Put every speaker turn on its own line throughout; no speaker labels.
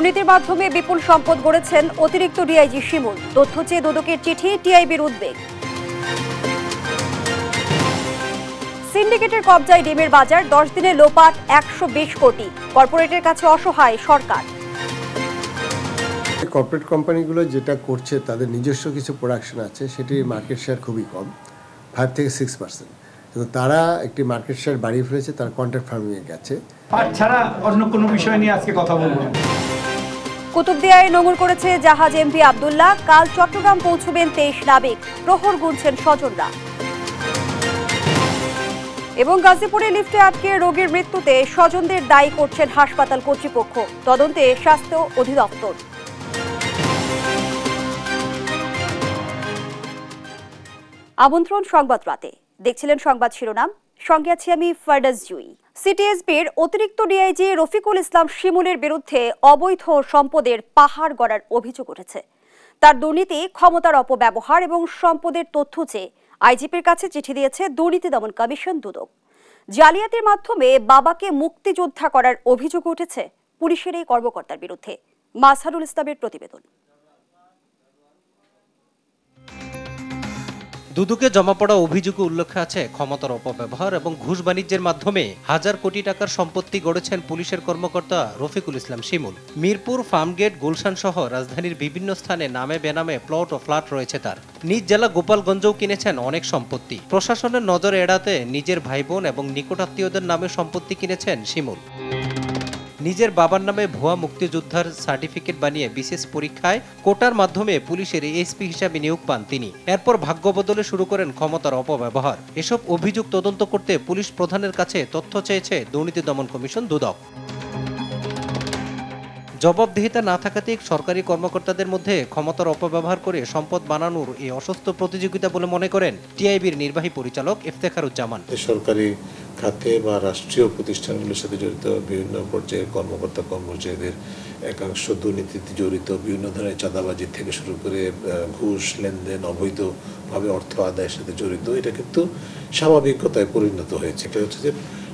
দুর্নীতির মাধ্যমে বিপুল সম্পদ গড়েছেন অতিরিক্ত ডিআইজি শিমুল। তথ্য চেয়ে দুদকের চিঠি, টিআইবির উদ্বেগ। সিন্ডিকেটের কবজায় ডিমের বাজার, 10 দিনে লোপাট 120 কোটি। কর্পোরেটের কাছে অসহায় সরকার।
কর্পোরেট কোম্পানিগুলো যেটা করছে তাদের নিজস্ব কিছু প্রোডাকশন আছে, সেটির মার্কেট শেয়ার খুবই কম, 5 থেকে 6%। কিন্তু তারা একটি মার্কেট শেয়ার বাড়িয়ে ফেলেছে, তারা কন্ট্রাক্ট ফার্মিংয়ে গেছে।
আর ছাড়া অন্য কোনো বিষয় নিয়ে আজকে কথা বলবো।
কুতুবদিয়ায় নোঙর করেছে জাহাজ এমভি আব্দুল্লাহ। কাল চট্টগ্রাম পৌঁছবেন 23 নাবিক। প্রহর গুনছেন স্বজনরা। এবং গাজীপুরে লিফটে আটকে রোগীর মৃত্যুতে স্বজনদের দায়ী করছেন হাসপাতাল কর্তৃপক্ষ। তদন্তে স্বাস্থ্য অধিদপ্তর। আমন্ত্রণ সংবাদ রাতে। দেখছিলেন সংবাদ শিরোনাম, সঙ্গে আছি আমি ফারদাস জুই। সিটিএসবির অতিরিক্ত ডিআইজি রফিকুল ইসলাম শিমুলের বিরুদ্ধে অবৈধ সম্পদের পাহাড় গড়ার অভিযোগ উঠেছে। তার দুর্নীতি, ক্ষমতার অপব্যবহার এবং সম্পদের তথ্য চেয়ে আইজিপির কাছে চিঠি দিয়েছে দুর্নীতি দমন কমিশন দুদক। জালিয়াতির মাধ্যমে বাবাকে মুক্তিযোদ্ধা করার অভিযোগ উঠেছে পুলিশের এই কর্মকর্তার বিরুদ্ধে। মাজহারুল ইসলামের প্রতিবেদন।
দুদকে জমা পড়া অভিযোগে উল্লেখ আছে ক্ষমতার অপব্যবহার এবং ঘুষ বাণিজ্যের মাধ্যমে হাজার কোটি টাকার সম্পত্তি গড়েছেন পুলিশের কর্মকর্তা রফিকুল ইসলাম শিমুল। মিরপুর, ফার্মগেট, গুলশান সহ রাজধানীর বিভিন্ন স্থানে নামে বেনামে প্লট ও ফ্ল্যাট রয়েছে তার। নিজ জেলা গোপালগঞ্জেও কিনেছেন অনেক সম্পত্তি। প্রশাসনের নজর এড়াতে নিজের ভাই বোন এবং নিকটাত্মীয়দের নামে সম্পত্তি কিনেছেন শিমুল। নিজের বাবার নামে ভুয়া মুক্তিযোদ্ধার সার্টিফিকেট বানিয়ে বিশেষ পরীক্ষায় কোটার মাধ্যমে পুলিশের এসপি হিসাবে নিয়োগ পান তিনি। এরপর ভাগ্য বদলে শুরু করেন ক্ষমতার অপব্যবহার। এসব অভিযোগ তদন্ত করতে পুলিশ প্রধানের কাছে তথ্য চেয়েছে দুর্নীতি দমন কমিশন দুদক। জবাবদিহিতা না থাকাতেই সরকারি কর্মকর্তাদের মধ্যে ক্ষমতার অপব্যবহার করে সম্পদ বানানোর এই অসুস্থ প্রতিযোগিতা বলে মনে করেন টিআইবির নির্বাহী পরিচালক ইফতেখারুজ্জামান।
সরকারি খাতে বা রাষ্ট্রীয় প্রতিষ্ঠানগুলোর সাথে জড়িত বিভিন্ন পর্যায়ের কর্মকর্তা কর্মচারীদের একাংশ দুর্নীতিতে জড়িত, বিভিন্ন ধরনের চাঁদাবাজি থেকে শুরু করে ঘুষ লেনদেন, অবৈধভাবে অর্থ আদায়ের সাথে জড়িত। এটা কিন্তু স্বাভাবিকতায় পরিণত হয়েছে। এটা হচ্ছে যে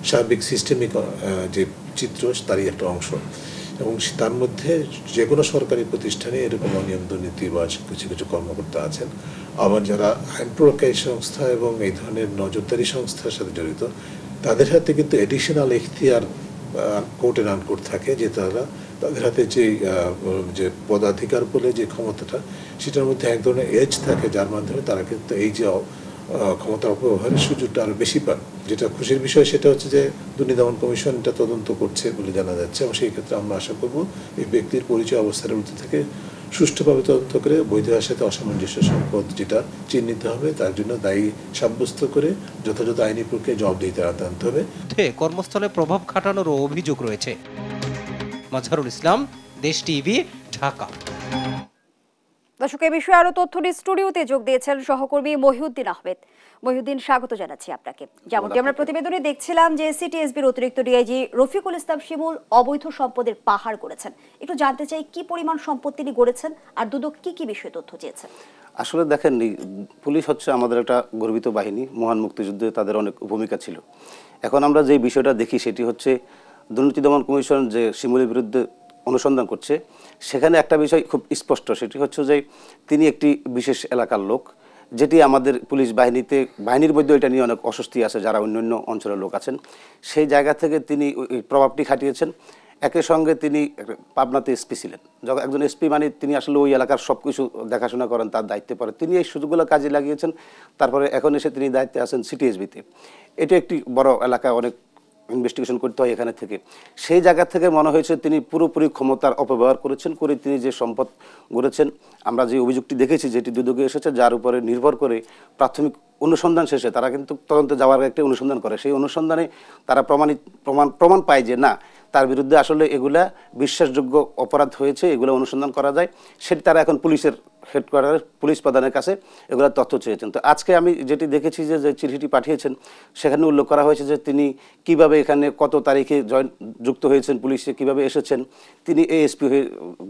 স্বাভাবিক সিস্টেমিক যে চিত্র, তারই একটা অংশ। এবং তার মধ্যে যে কোনো সরকারি প্রতিষ্ঠানে এরকম অনিয়ম দুর্নীতি বা কিছু কিছু কর্মকর্তা আছেন। আবার যারা আইন প্রয়োগকারী সংস্থা এবং এই ধরনের নজরদারি সংস্থার সাথে জড়িত, তাদের হাতে কিন্তু এডিশনাল এখতিয়ার কোর্ট এন্ড আনকোর্ট থাকে, যে তাদের হাতে যে পদাধিকার বলে যে ক্ষমতাটা, সেটার মধ্যে এক ধরনের এজ থাকে, যার মাধ্যমে তারা কিন্তু এই যে ক্ষমতার অপব্যবহারের সুযোগটা আরো বেশি পান। যেটা খুশির বিষয় সেটা হচ্ছে যে দুর্নীতি দমন কমিশন এটা তদন্ত করছে বলে জানা যাচ্ছে, এবং সেই ক্ষেত্রে আমরা আশা করব এই ব্যক্তির পরিচয় অবস্থার মধ্যে থেকে সুষ্ঠুভাবে তদন্ত করে বৈধতার সাথে অসামঞ্জস্য সম্পদ যেটা চিহ্নিত হবে তার জন্য দায়ী সাব্যস্ত করে যথাযথ আইনি প্রক্রিয়ায় জবাবদিহিতা আনতে হবে।
কর্মস্থলে প্রভাব খাটানোর অভিযোগ রয়েছে। মাজহারুল ইসলাম, দেশ টিভি, ঢাকা।
দর্শক, এই বিষয়ে আরো তথ্য নিয়ে স্টুডিওতে যোগ দিয়েছেন সহকর্মী মহিউদ্দিন আহমেদ। মহিউদ্দিন, স্বাগত জানাচ্ছি আপনাকে। যেমনটি আমরা প্রতিবেদনে দেখছিলাম যে সিটিএসবির অতিরিক্ত ডিআইজি রফিকুল ইসলাম শিমুল অবৈধ সম্পদের পাহাড় গড়েছেন। একটু জানতে চাই কি পরিমাণ সম্পদ তিনি গড়েছেন আর দুদক কি কি বিষয়ে তথ্য চেয়েছেন।
আসলে দেখেন, পুলিশ হচ্ছে আমাদের একটা গর্বিত বাহিনী। মহান মুক্তিযুদ্ধে তাদের অনেক ভূমিকা ছিল। এখন আমরা যে বিষয়টা দেখি সেটি হচ্ছে দুর্নীতি দমন কমিশন যে শিমুলের বিরুদ্ধে অনুসন্ধান করছে, সেখানে একটা বিষয় খুব স্পষ্ট, সেটি হচ্ছে যে তিনি একটি বিশেষ এলাকার লোক, যেটি আমাদের পুলিশ বাহিনীর মধ্যে এটা নিয়ে অনেক অস্বস্তি আছে, যারা অন্যান্য অঞ্চলের লোক আছেন। সেই জায়গা থেকে তিনি ওই প্রভাবটি খাটিয়েছেন। একই সঙ্গে তিনি পাবনাতে এসপি ছিলেন। যখন একজন এসপি মানে তিনি আসলে ওই এলাকার সব কিছু দেখাশোনা করেন, তার দায়িত্বে পড়ে। তিনি এই সুযোগগুলো কাজে লাগিয়েছেন। তারপরে এখন এসে তিনি দায়িত্বে আছেন সিটিএসবিতে। এটা একটি বড় এলাকা, অনেক ইনভেস্টিগেশন করতে হয় এখানে থেকে। সেই জায়গা থেকে মনে হয়েছে তিনি পুরোপুরি ক্ষমতার অপব্যবহার করে তিনি যে সম্পদ গড়েছেন। আমরা যে অভিযোগটি দেখেছি, যেটি দুদকে এসেছে, যার উপরে নির্ভর করে প্রাথমিক অনুসন্ধান শেষে তারা কিন্তু তদন্তে যাওয়ার একটা অনুসন্ধান করে। সেই অনুসন্ধানে তারা প্রমাণ পায় যে না, তার বিরুদ্ধে আসলে এগুলা বিশ্বাসযোগ্য অপরাধ হয়েছে, এগুলো অনুসন্ধান করা যায়। সেটি তারা এখন পুলিশের হেডকোয়ার্টারের পুলিশ প্রধানের কাছে এগুলো তথ্য চেয়েছেন। তো আজকে আমি যেটি দেখেছি যে চিঠিটি পাঠিয়েছেন, সেখানে উল্লেখ করা হয়েছে যে তিনি কিভাবে এখানে কত তারিখে যুক্ত হয়েছেন পুলিশে, কিভাবে এসেছেন। তিনি এএসপি হয়ে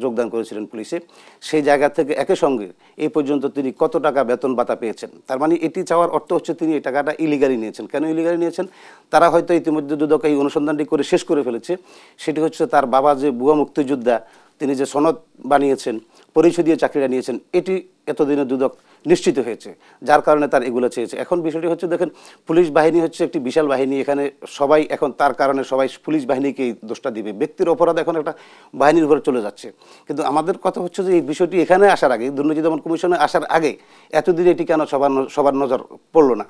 যোগদান করেছিলেন পুলিশে। সেই জায়গা থেকে একই সঙ্গে এই পর্যন্ত তিনি কত টাকা বেতন ভাতা পেয়েছেন। তার মানে এটি চাওয়ার অর্থ হচ্ছে তিনি এই টাকাটা ইলিগালি নিয়েছেন। কেন ইলিগালি নিয়েছেন? তারা হয়তো ইতিমধ্যে দুদক এই অনুসন্ধানটি করে শেষ করে ফেলেছে। সেটি হচ্ছে তার বাবা যে ভুয়া মুক্তিযোদ্ধা, তিনি যে সনদ বানিয়েছেন, পরিশোধীয় চাকরিটা নিয়েছেন, এটি এতদিনে দুদক নিশ্চিত হয়েছে, যার কারণে তার এগুলো চেয়েছে। এখন বিষয়টি হচ্ছে, দেখেন পুলিশ বাহিনী হচ্ছে একটি বিশাল বাহিনী, এখানে সবাই এখন তার কারণে সবাই পুলিশ বাহিনীকেই দোষটা দিবে, ব্যক্তির অপরাধ এখন একটা বাহিনীর উপরে চলে যাচ্ছে। কিন্তু আমাদের কথা হচ্ছে যে এই বিষয়টি এখানে আসার আগে, দুর্নীতি দমন কমিশনে আসার আগে এতদিন এটি কেন সবার নজর পড়লো না?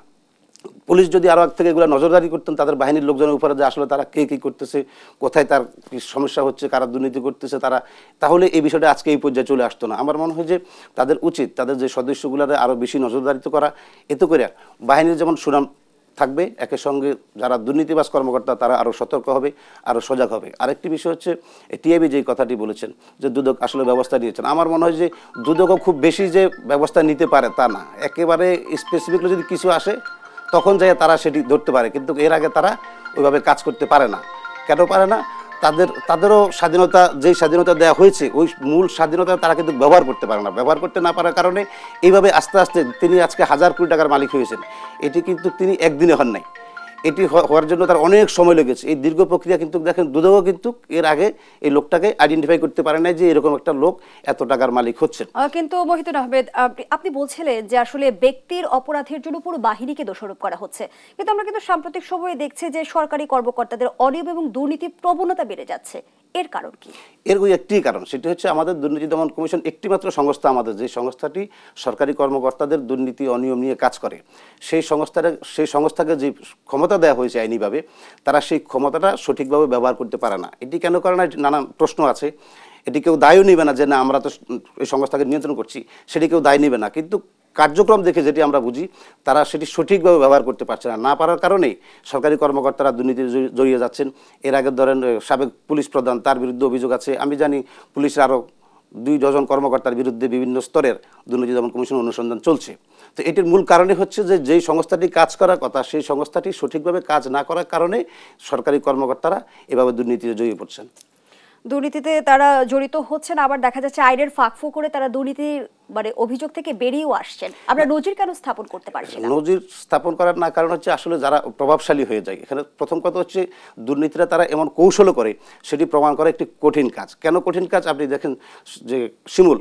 পুলিশ যদি আরও আগ থেকে এগুলো নজরদারি করতেন তাদের বাহিনীর লোকজনের উপরে, যে আসলে তারা কে কী করতেছে, কোথায় তার কী সমস্যা হচ্ছে, কারা দুর্নীতি করতেছে তারা, তাহলে এই বিষয়টা আজকে এই পর্যায়ে চলে আসতো না। আমার মনে হয় যে তাদের উচিত তাদের যে সদস্যগুলোর আরও বেশি নজরদারিত করা, এতে করে বাহিনীর যেমন সুনাম থাকবে, একের সঙ্গে যারা দুর্নীতিবাজ কর্মকর্তা তারা আরও সতর্ক হবে, আরও সজাগ হবে। আরেকটি বিষয় হচ্ছে টিআইবি যেই কথাটি বলেছেন যে দুদক আসলে ব্যবস্থা নিয়েছেন, আমার মনে হয় যে দুদকও খুব বেশি যে ব্যবস্থা নিতে পারে তা না, একেবারে স্পেসিফিকলি যদি কিছু আসে তখন যাই তারা সেটি ধরতে পারে, কিন্তু এর আগে তারা ওইভাবে কাজ করতে পারে না। কেন পারে না? তাদেরও স্বাধীনতা, যেই স্বাধীনতা দেওয়া হয়েছে ওই মূল স্বাধীনতা তারা কিন্তু ব্যবহার করতে পারে না। ব্যবহার করতে না পারার কারণে এইভাবে আস্তে আস্তে তিনি আজকে 1000 কোটি টাকার মালিক হয়েছেন, এটি কিন্তু তিনি একদিনে হন নাই, এটি হওয়ার জন্য তার অনেক সময় লেগেছে। এই দীর্ঘ প্রক্রিয়া কিন্তু দেখেন দুদকও কিন্তু এর আগে এই লোকটাকে আইডেন্টিফাই করতে পারে না যে এরকম একটা লোক এত টাকার মালিক হচ্ছেন।
কিন্তু মহিউদ্দিন আহমেদ, আপনি বলছিলেন যে আসলে ব্যক্তির অপরাধের জন্য পুরো বাহিনীকে দোষারোপ করা হচ্ছে, কিন্তু আমরা কিন্তু সাম্প্রতিক সময়ে দেখছি যে সরকারি কর্মকর্তাদের অনিয়ম এবং দুর্নীতির প্রবণতা বেড়ে যাচ্ছে, এর কারণ কি?
এর ওই একটি কারণ, সেটি হচ্ছে আমাদের দুর্নীতি দমন কমিশন একটিমাত্র সংস্থা আমাদের, যে সংস্থাটি সরকারি কর্মকর্তাদের দুর্নীতি অনিয়ম নিয়ে কাজ করে। সেই সংস্থাকে যে ক্ষমতা দেওয়া হয়েছে আইনিভাবে, তারা সেই ক্ষমতাটা সঠিকভাবে ব্যবহার করতে পারে না। এটি কেন করে না, নানান প্রশ্ন আছে। এটি কেউ দায়ও নেবে না যে না আমরা তো এই সংস্থাকে নিয়ন্ত্রণ করছি, সেটি কেউ দায় নেবে না, কিন্তু কার্যক্রম দেখে যেটি আমরা বুঝি তারা সেটি সঠিকভাবে ব্যবহার করতে পারছে না পারার কারণেই সরকারি কর্মকর্তারা দুর্নীতিতে জড়িয়ে যাচ্ছেন। এর আগে ধরেন সাবেক পুলিশ প্রধান, তার বিরুদ্ধে অভিযোগ আছে। আমি জানি পুলিশের আরও 2 ডজন কর্মকর্তার বিরুদ্ধে বিভিন্ন স্তরের দুর্নীতি দমন কমিশন অনুসন্ধান চলছে। তো এটির মূল কারণে হচ্ছে যে যেই সংস্থাটি কাজ করার কথা সেই সংস্থাটি সঠিকভাবে কাজ না করার কারণে সরকারি কর্মকর্তারা এভাবে দুর্নীতিতে জড়িয়ে পড়ছেন।
দুর্নীতিতে তারা জড়িত হচ্ছেন, আবার দেখা যাচ্ছে আইনের ফাঁকফু করে তারা দুর্নীতির অভিযোগ থেকে বেরিয়েও আসছেন। আমরা নজির কেন স্থাপন করতে পারছি না?
নজির স্থাপন করার না কারণ হচ্ছে আসলে যারা প্রভাবশালী হয়ে যায়, এখানে প্রথম কথা হচ্ছে দুর্নীতিটা তারা এমন কৌশল করে সেটি প্রমাণ করা একটি কঠিন কাজ। কেন কঠিন কাজ? আপনি দেখেন যে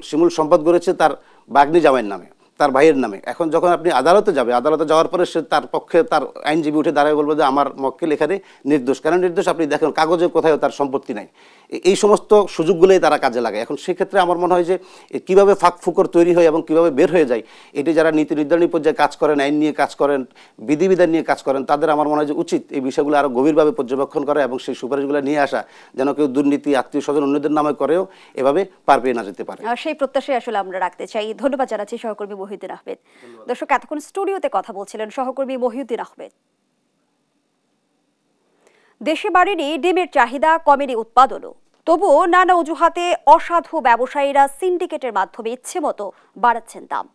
শিমুল সম্পদ গড়েছে তার বাগ্নি জামাইয়ের নামে, তার ভাইয়ের নামে। এখন যখন আপনি আদালতে যাবে, আদালতে যাওয়ার পরে সে তার পক্ষে তার আইনজীবী উঠে দাঁড়ায় বলবে যে আমার মক্কেল এখানে নির্দোষ। কেন নির্দোষ? আপনি দেখেন কাগজে কোথাও তার সম্পত্তি নাই। এই সমস্ত সুযোগগুলোই তারা কাজে লাগায়। এখন সেক্ষেত্রে আমার মনে হয় যে কীভাবে ফাঁক ফুকর তৈরি হয় এবং কীভাবে বের হয়ে যায়, এটি যারা নীতি নির্ধারণী পর্যায়ে কাজ করেন, আইন নিয়ে কাজ করেন, বিধিবিধান নিয়ে কাজ করেন, তাদের আমার মনে হয় যে উচিত এই বিষয়গুলো আরও গভীরভাবে পর্যবেক্ষণ করা এবং সেই সুপারিশগুলো নিয়ে আসা, যেন কেউ দুর্নীতি আত্মীয় স্বজন অন্যদের নামে করেও এভাবে পার পেয়ে না যেতে পারে।
সেই প্রত্যাশাই আসলে আমরা রাখতে চাই। ধন্যবাদ জানাচ্ছি সহকর্মী মহিউদ্দিন আহমেদ। দর্শক, এতক্ষণ স্টুডিওতে কথা বলছিলেন সহকর্মী মহিউদ্দিন আহমেদ। দেশে বাড়েনি ডিমের চাহিদা, কমেনি উৎপাদনও, তবুও নানা অজুহাতে অসাধু ব্যবসায়ীরা সিন্ডিকেটের মাধ্যমে ইচ্ছে মতো বাড়াচ্ছেন দাম।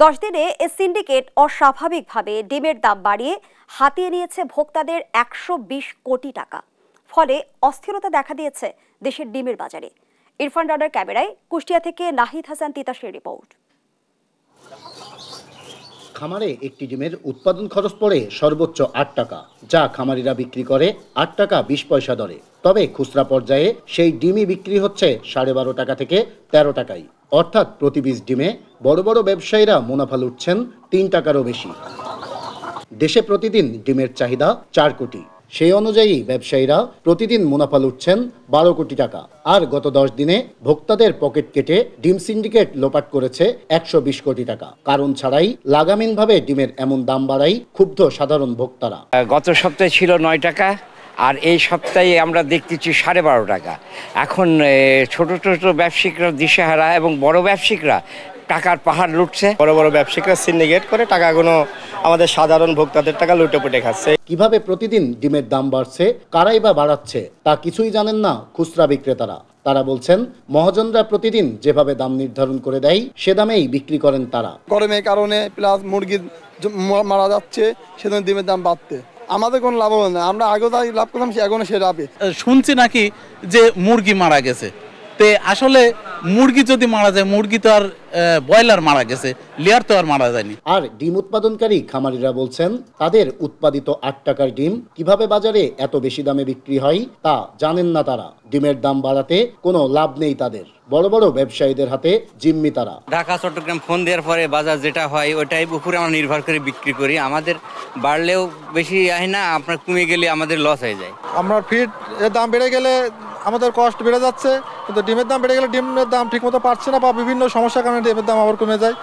10 দিনে এই সিন্ডিকেট অস্বাভাবিকভাবে ডিমের দাম বাড়িয়ে হাতিয়ে নিয়েছে ভোক্তাদের 120 কোটি টাকা। ফলে অস্থিরতা দেখা দিয়েছে দেশের ডিমের বাজারে। ইরফান রানার ক্যামেরায় কুষ্টিয়া থেকে নাহিদ হাসান তিতাসের রিপোর্ট।
খামারে একটি ডিমের উৎপাদন খরচ পড়ে সর্বোচ্চ 8 টাকা, যা খামারিরা বিক্রি করে 8 টাকা 20 পয়সা দরে। তবে খুচরা পর্যায়ে সেই ডিমই বিক্রি হচ্ছে 12.5 টাকা থেকে 13 টাকায়। অর্থাৎ প্রতি পিস ডিমে বড় বড় ব্যবসায়ীরা মুনাফা লুটছেন 3 টাকারও বেশি। দেশে প্রতিদিন ডিমের চাহিদা 4 কোটি। সেই অনুযায়ী ব্যবসায়ীরা প্রতিদিন মুনাফা লুটছেন 12 কোটি টাকা। আর গত 10 দিনে ভোক্তাদের পকেট কেটে ডিম সিন্ডিকেট লোপাট করেছে 120 কোটি টাকা। কারণ ছাড়াই লাগামহীনভাবে ডিমের এমন দাম বাড়ায় ক্ষুব্ধ সাধারণ ভোক্তারা।
গত সপ্তাহে ছিল 9 টাকা, আর এই সপ্তাহে আমরা দেখতেছি 12.5 টাকা। এখন ছোট ছোট ব্যবসায়িকরা দিশেহারা এবং বড় ব্যবসায়িকরা টাকার পাহাড় লুটছে।
বড় বড় ব্যবসায়িকরা সিন্ডিকেট করে টাকাগুলো আমাদের সাধারণ ভোক্তাদের টাকা লুটেপুটে খাচ্ছে।
কিভাবে প্রতিদিন ডিমের দাম বাড়ছে, কারাই বা বাড়াচ্ছে, তা কিছুই জানেন না খুচরা বিক্রেতারা। তারা বলছেন মহাজনরা প্রতিদিন যেভাবে দাম নির্ধারণ করে দেয় সে দামেই বিক্রি করেন তারা।
গরমের কারণে প্লাস মুরগি মারা যাচ্ছে, সেজন্য ডিমের দাম বাড়তে আমাদের কোনো লাভ হবে না। আমরা আগেও তাই লাভ করলাম, এখনো সে লাভে।
শুনছি নাকি যে মুরগি মারা গেছে, তে আসলে মুরগি যদি মারা যায়, মুরগি তো আর ব্রয়লার মারা গেছে, লেয়ার তো আর মারা যায়নি।
আর ডিম উৎপাদনকারী খামারিরা বলছেন তাদের উৎপাদিত 8 টাকার ডিম কিভাবে বাজারে এত বেশি দামে বিক্রি হয় তা জানেন না তারা। ডিমের দাম বাড়াতে কোনো লাভ নেই তাদের। বড় বড় ব্যবসায়ীদের হাতে জিম্মি তারা।
ঢাকা চট্টগ্রাম ফোন দেওয়ার পরে বাজার যেটা হয় ওটাই উপরে আমরা নির্ভর করে বিক্রি করি। আমাদের বাড়লেও বেশি হয় না, আপনার কমে গেলে আমাদের লস হয়ে যায়।
আমরা ফিড এর দাম বেড়ে গেলে আমাদের কষ্ট বেড়ে যাচ্ছে, কিন্তু ডিমের দাম বেড়ে গেলে ডিমের দাম ঠিকমতো পাচ্ছে না, বা বিভিন্ন সমস্যার কারণে ডিমের দাম আবার কমে যায়,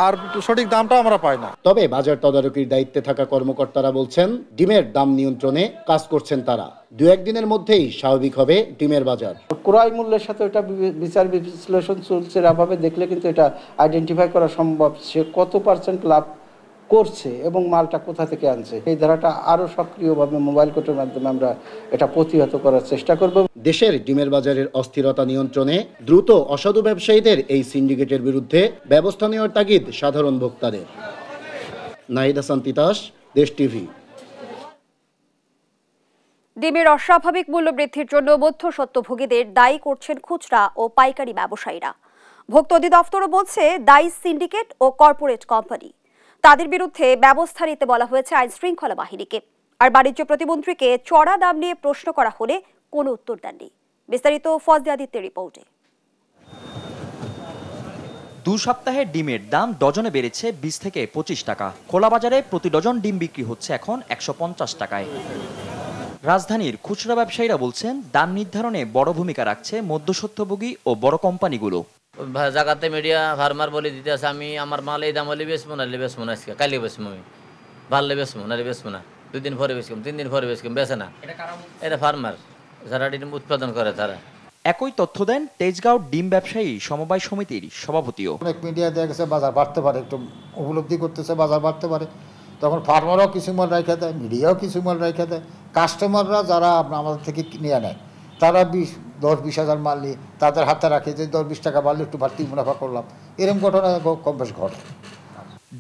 আর সঠিক দামটা আমরা পাই না।
তবে বাজার তদারকির দায়িত্বে থাকা কর্মকর্তারা বলছেন ডিমের দাম নিয়ন্ত্রণে কাজ করছেন তারা। 2-1 দিনের মধ্যেই স্বাভাবিক হবে ডিমের বাজার।
ক্রয় মূল্যের সাথে ওটা বিচার বিশ্লেষণ চলছে, এভাবে দেখলে কিন্তু এটা আইডেন্টিফাই করা সম্ভব সে কত পার্সেন্ট লাভ করছে এবং মালটা কোথা থেকে আনছে। এই ধারাটা আরো সক্রিয়ভাবে মোবাইল কোর্টের মাধ্যমে আমরা এটা প্রতিহত করার চেষ্টা করব।
দেশের ডিমের বাজারের অস্থিরতা নিয়ন্ত্রণে দ্রুত অসাধু ব্যবসায়ীদের এই সিন্ডিকেটের বিরুদ্ধে ব্যবস্থা নেওয়ার তাগিদ সাধারণ ভোক্তাদের। নাহিদ হাসান তিতাস, দেশ টিভি।
ডিমের অস্বাভাবিক মূল্য বৃদ্ধির জন্য মধ্যস্বত্বভোগীদের দায়ী করছেন খুচরা ও পাইকারি ব্যবসায়ীরা। ভোক্তা অধিদপ্তরও বলছে দায়ী সিন্ডিকেট ও কর্পোরেট কোম্পানি। তাদের বিরুদ্ধে ব্যবস্থা নিতে বলা হয়েছে আইন শৃঙ্খলা বাহিনীকে। আর বাণিজ্য প্রতিমন্ত্রীকে চড়া দাম নিয়ে প্রশ্ন করা হলে কোনো উত্তর দেননি। বিস্তারিত ফজলে আদিত্যের রিপোর্টে।
2 সপ্তাহে ডিমের দাম ডজনে বেড়েছে 20 থেকে 25 টাকা। খোলা বাজারে প্রতি ডজন ডিম বিক্রি হচ্ছে এখন 150 টাকায়। রাজধানীর খুচরা ব্যবসায়ীরা বলছেন দাম নির্ধারণে বড় ভূমিকা রাখছে মধ্যস্বত্বভোগী ও বড় কোম্পানিগুলো।
জায়গাতে মিডিয়া ফার্মার বলে দিতে আছে আমি আমার মাল এই দাম হলে বেচবো না, বেচবো না, আজকে কালি বেচবো, আমি ভাললে বেচবো না, বেচবো না, 2 দিন পরে বেচলাম, 3 দিন পরে বেচলাম, বেচে না। এটা ফার্মার যারা ডিম উৎপাদন করে তারা।
একই তথ্য দেন তেজগাঁও ডিম ব্যবসায়ী সমবায় সমিতির সভাপতিও।
অনেক মিডিয়া দেখা গেছে বাজার বাড়তে পারে, একটু উপলব্ধি করতেছে বাজার বাড়তে পারে, তখন ফার্মারও কিছু মাল রেখে দেয়, মিডিয়াও কিছু মাল রেখে দেয়, কাস্টমাররা যারা আমাদের থেকে নিয়ে নেয় তারা 10-20 হাজার মাল নিয়ে তাদের হাতে রাখে যে 10-20 টাকা বাড়লে একটু বাড়তি মুনাফা করলাম, এরকম ঘটনা কম বেশ ঘটে।